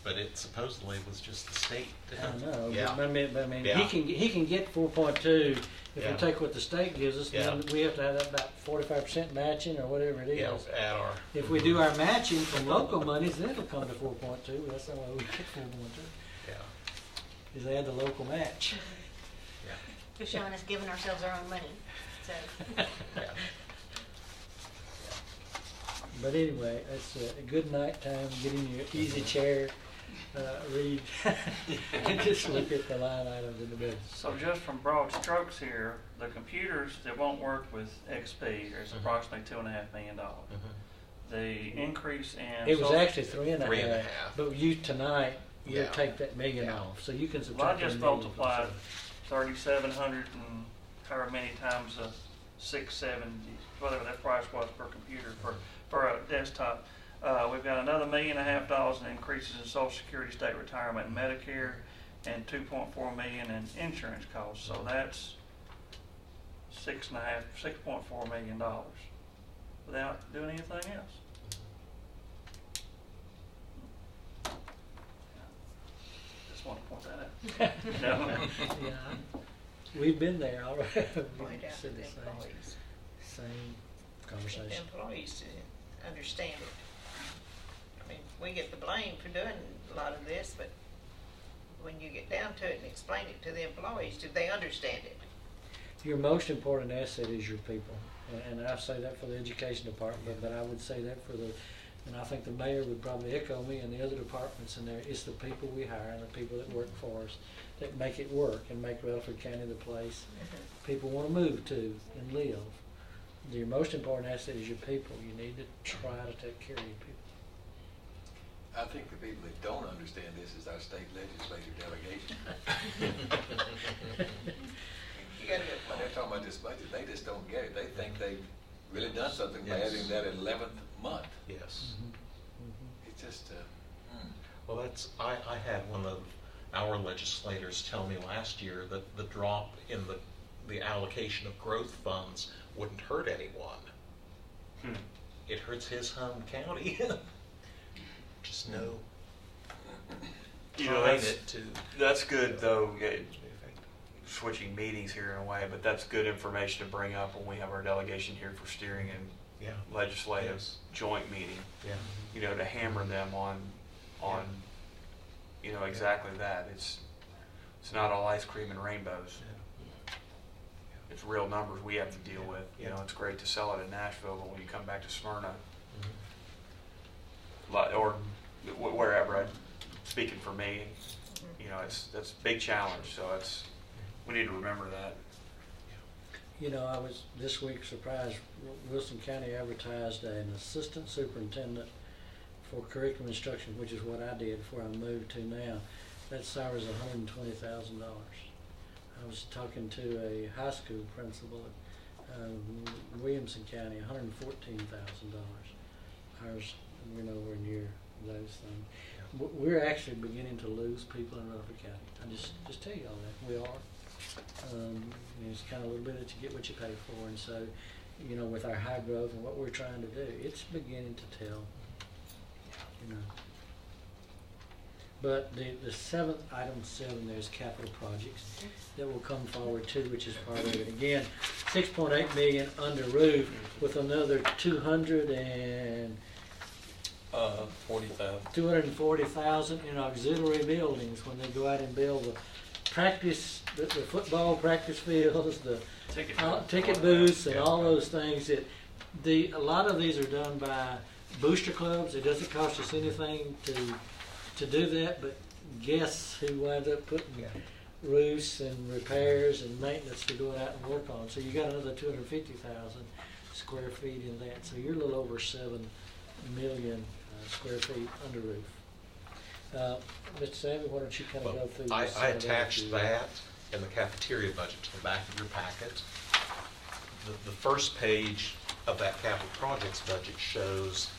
but it supposedly was just the state. I know, Yeah. but I mean, Yeah. he can get 4.2 if Yeah. we take what the state gives us, then Yeah. we have to have that about 45% matching or whatever it is. Yeah, at our. If we do our matching from local monies, then it'll come to 4.2. That's the way we get 4.2. Yeah. Is they add the local match. Yeah. Just showing us giving ourselves our own money, so. Yeah. But anyway, it's a good night time. Get in your easy chair, read, and just look at the line items in the middle. So just from broad strokes here, the computers that won't work with XP is approximately $2.5 million. The increase in. It was social- actually 3.5. 3.5. But you tonight, you'll Yeah. take that million Yeah. off. So you can Well, I subtract just $1 million. multiplied 3,700 and however many times 670, whatever that price was per computer for a desktop. We've got another $1.5 million in increases in Social Security, state retirement, and Medicare, and $2.4 million in insurance costs. So that's $6.4 million without doing anything else. Just want to point that out. You know? Yeah, we've been there, all right. Point out to Said the the employees, same the conversation. employees to understand it. I mean, we get the blame for doing a lot of this, but when you get down to it and explain it to the employees, do they understand it? Your most important asset is your people. And I say that for the education department, but I would say that for the, and I think the mayor would probably echo me and the other departments in there. It's the people we hire and the people that work for us that make it work and make Rutherford County the place people want to move to and live. Your most important asset is your people. You need to try to take care of your people. I think the people that don't understand this is our state legislative delegation. You gotta get When they're talking about this budget, they just don't get it. They think they've really done something by Yes. adding that 11th month. Yes. It's just, Well, that's, I had one of our legislators tell me last year that the drop in the allocation of growth funds wouldn't hurt anyone. It hurts his home county. Just no. You know, tying that's, it to. that's good though, switching meetings here in a way, but that's good information to bring up when we have our delegation here for steering and Yeah. legislative Yes. joint meeting. Yeah. You know, to hammer them on, you know, exactly that. It's not all ice cream and rainbows. It's real numbers we have to deal with. You know, it's great to sell it in Nashville, but when you come back to Smyrna, or wherever, speaking for me, you know, that's a big challenge. So we need to remember that. You know, I was this week surprised, Wilson County advertised an assistant superintendent for curriculum instruction, which is what I did before I moved to now. That salary is $120,000. I was talking to a high school principal at Williamson County, $114,000. Ours, we're nowhere near those things. We're actually beginning to lose people in Rutherford County. I just tell you all that. We are. It's kind of a little bit that you get what you pay for, and so, you know, with our high growth and what we're trying to do, it's beginning to tell. You know. But the seventh, item 7, there's capital projects that will come forward too, which is part of it. Again, 6.8 million under roof with another 240,000 in auxiliary buildings when they go out and build the practice, the football practice fields, the ticket booths, and all those things. That a lot of these are done by booster clubs. It doesn't cost us anything to do that, but guess who winds up putting roofs and repairs and maintenance to go out and work on? So you got another 250,000 square feet in that. So you're a little over 7 million square feet under roof. Mr. Sammy, why don't you kind of go through I this? attached that and the cafeteria budget to the back of your packet. The first page of that capital projects budget shows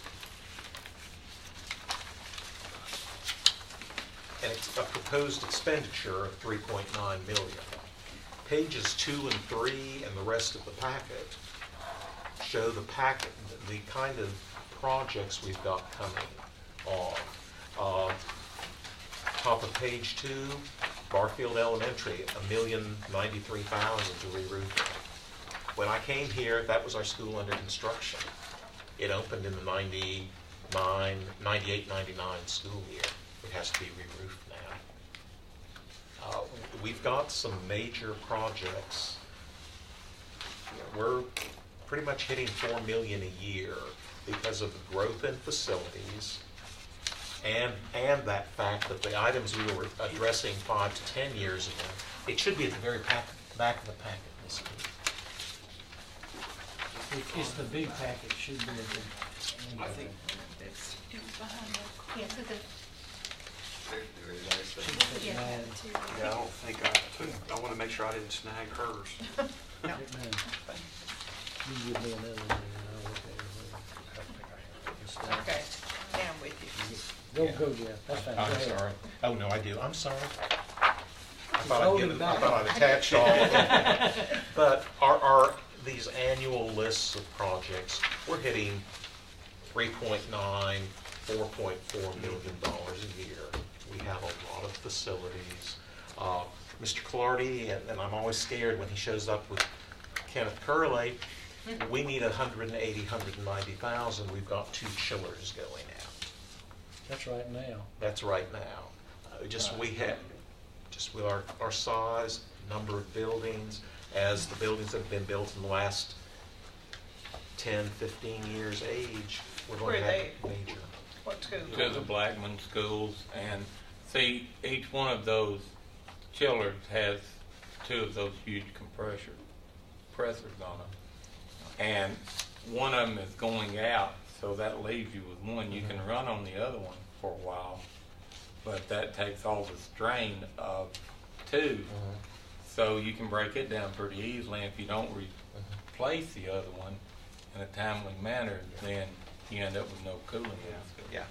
a proposed expenditure of $3.9 million. Pages 2 and 3 and the rest of the packet show the kind of projects we've got coming on. Top of page 2, Barfield Elementary, $1,093,000 to re-roof it. When I came here, that was our school under construction. It opened in the 98-99 school year. It has to be re-roofed now. We've got some major projects. We're pretty much hitting $4 million a year because of the growth in facilities and that fact that the items we were addressing 5 to 10 years ago, it should be at the very back of the packet, Ms. Keith. It's the big packet, should be at the. I think It was behind the. Yeah, so the, Very nice thing. Yeah. I don't think I want to make sure I didn't snag hers. No. You can give me another one, and I'll look at it. Okay, now I'm with you. Go, Jeff, that's fine. Go I'm ahead. sorry. Oh, no, I do. I'm sorry. I He's thought holding I'd back. attached all of them. But our these annual lists of projects, we're hitting 3.9, $4.4 million a year. We have a lot of facilities. Mr. Clardy, and I'm always scared when he shows up with Kenneth Curley, we need 190,000. We've got 2 chillers going out. That's right now. That's right now. We have, just with our size, number of buildings, as the buildings that have been built in the last 10, 15 years age, we're going to Where have are they? major. What school? To the Blackman schools, and see, each one of those chillers has 2 of those huge compressors on them. And one of them is going out, so that leaves you with one. You can run on the other one for a while, but that takes all the strain of 2. So you can break it down pretty easily. If you don't replace the other one in a timely manner, then you end up with no cooling. Yeah.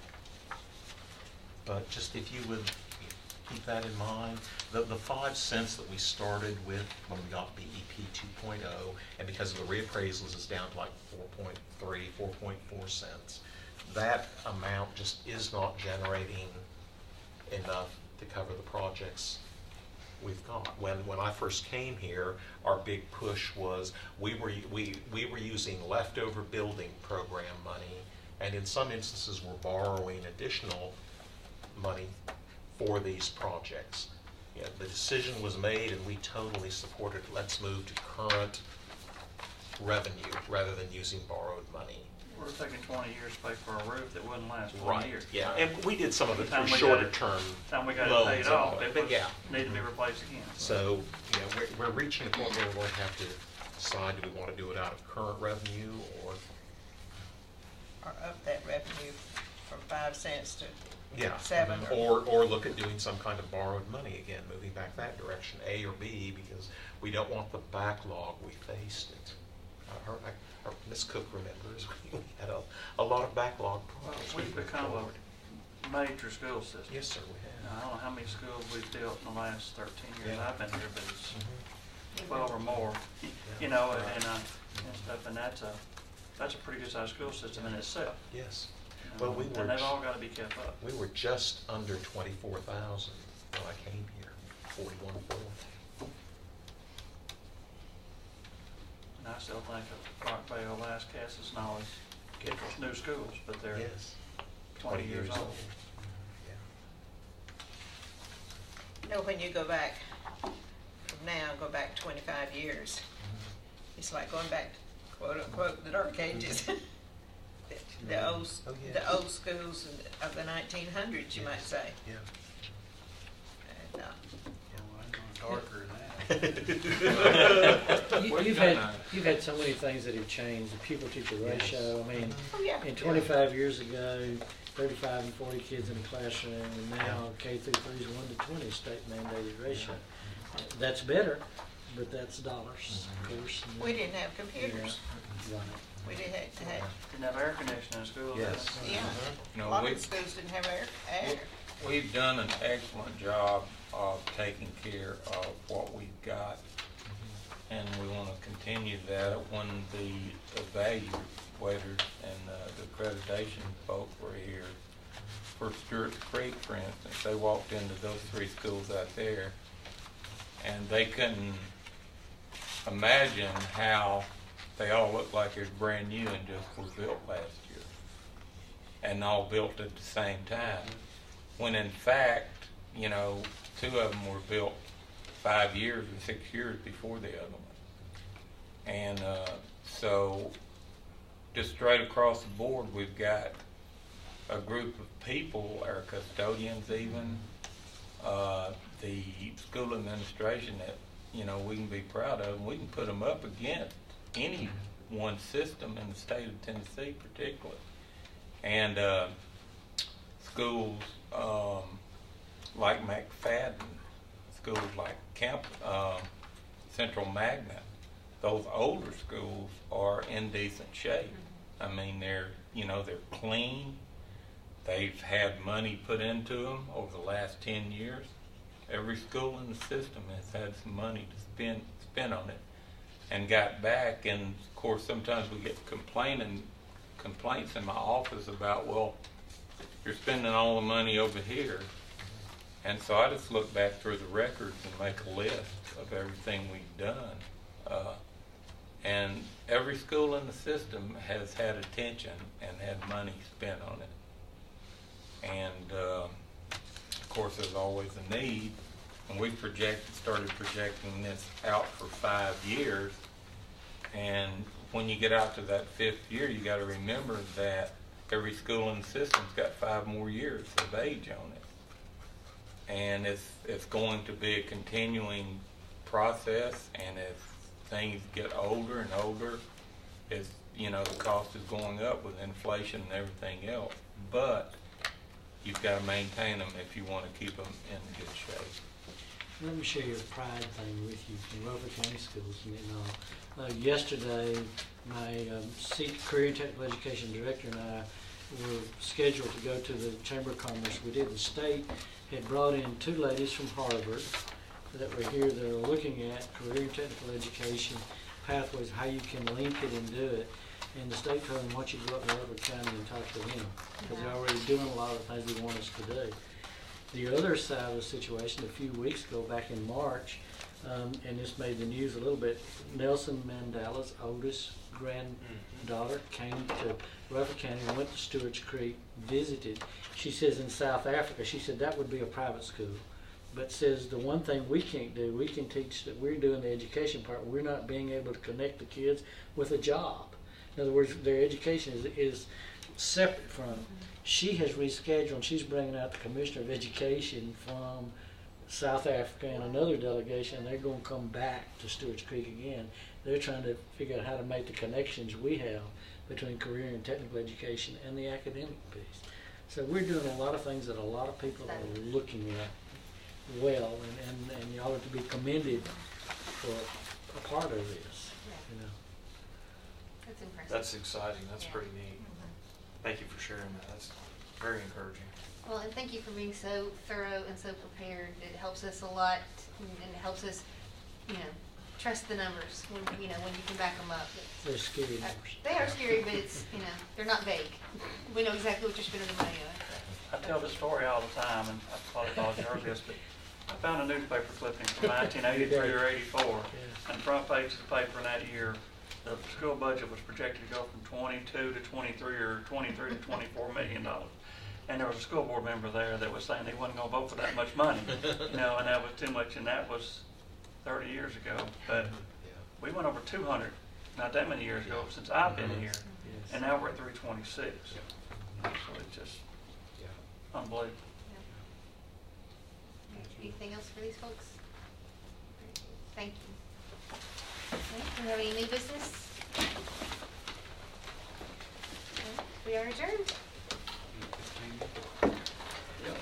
But just if you would keep that in mind, the 5 cents that we started with when we got BEP 2.0, and because of the reappraisals is down to like 4.3, 4.4 cents, that amount just is not generating enough to cover the projects we've got. When I first came here, our big push was we were using leftover building program money, and in some instances we're borrowing additional money for these projects. The decision was made and we totally supported, let's move to current revenue rather than using borrowed money. We're taking 20 years to pay for a roof that wouldn't last 20 Right, years. yeah, and we did some of it Time through we shorter got it- term Time we got it loans paid and off, all, it but was, yeah. needed to be replaced again. So, we're reaching a point where we're going to have to decide, do we want to do it out of current revenue or Up that revenue from 5 cents to yeah, 7 or look at doing some kind of borrowed money again, moving back that direction, A or B, because we don't want the backlog we faced. Ms. Cook remembers we had a lot of backlog Well, projects. we've become a major school system. Yes, sir, we I have. don't know how many schools we've built in the last 13 years Yeah. I've been here, but it's Mhm. 12 or more, you know, and stuff, and that's a pretty good sized school system in itself. Yes. you know, Well, we were And they've all got to be kept up. We were just under 24,000 when I came here, 41.4. And I still think of Rockvale, Lascassas, and all these Kittrell's new schools, but they're Yes. 20 years old. Yeah. You know, when you go back from now, go back 25 years, it's like going back, quote unquote, the dark ages. The old, Oh, yeah. the old schools of the 1900s, you might say. Yeah. And, Darker than that. You've had so many things that have changed, the pupil-teacher ratio, I mean, oh, yeah. 25 years ago, 35 and 40 kids in a classroom, and now K through 3 is 1 to 20 state mandated ratio. That's better, but that's dollars, of course. and- We didn't have computers. Yeah, right. We didn't have, Didn't have air conditioning in school. did Yes. they? yeah. You A know, lot we- of schools didn't have air. We've done an excellent job of taking care of what we've got, and we want to continue that. When the evaluators and the accreditation folk were here, for Stewart's Creek, for instance. They walked into those 3 schools out there, and they couldn't imagine how they all looked like it was brand new and just were built last year, and all built at the same time. When in fact, 2 of them were built 5 years or 6 years before the other one. And so just straight across the board, we've got a group of people, our custodians even, the school administration that, we can be proud of, and we can put them up against any one system in the state of Tennessee particularly. And schools like McFadden, schools like Central Magnet, those older schools are in decent shape. I mean, they're clean. They've had money put into them over the last 10 years. Every school in the system has had some money to spend on it and got back. And of course, sometimes we get complaints in my office about, well, you're spending all the money over here. And so I just look back through the records and make a list of everything we've done. And every school in the system has had attention and had money spent on it. And of course, there's always a need. And we started projecting this out for 5 years. And when you get out to that 5th year, you got to remember that every school in the system's got 5 more years of age on it. And it's going to be a continuing process. And as things get older and older, the cost is going up with inflation and everything else. But you've got to maintain them if you want to keep them in good shape. Let me share your pride thing with you from Rutherford County Schools. Yesterday, my Career and Technical Education Director and I were scheduled to go to the Chamber of Commerce. We did. The state had brought in 2 ladies from Harvard that were here that are looking at career and technical education pathways, how you can link it and do it. And the state told them, why don't you go up to Rutherford County and talk to them, because they're already doing a lot of the things we want us to do. The other side of the situation, a few weeks ago, back in March, and this made the news a little bit, Nelson Mandela's oldest granddaughter came to Rutherford County, went to Stewart's Creek, visited. She says in South Africa, she said that would be a private school, but says the one thing we can't do, we can teach that we're doing the education part, we're not being able to connect the kids with a job. In other words, their education is separate from. She has rescheduled, and she's bringing out the Commissioner of Education from South Africa and another delegation, and they're going to come back to Stewart's Creek again. They're trying to figure out how to make the connections we have between career and technical education and the academic piece. So we're doing a lot of things that a lot of people are looking at well, and y'all are to be commended for a part of this. That's impressive. That's exciting. That's pretty neat. Thank you for sharing that. That's very encouraging. Well, and thank you for being so thorough and so prepared. It helps us a lot, and it helps us, trust the numbers when you can back them up. They're scary numbers. They are scary, but it's they're not vague. We know exactly what you're spending the money on. I tell this story all the time, and I probably told you earlier this, but I found a newspaper clipping from 1983 or 84, and the front page of the paper in that year, the school budget was projected to go from 22 to 23 or 23 to 24 $million. And there was a school board member there that was saying they wasn't going to vote for that much money, and that was too much, and that was 30 years ago. But we went over 200, not that many years ago, since I've been here, and now we're at 326. So it's just unbelievable. Anything else for these folks? Thank you. Okay, do we have any new business? Okay, we are adjourned. Yep.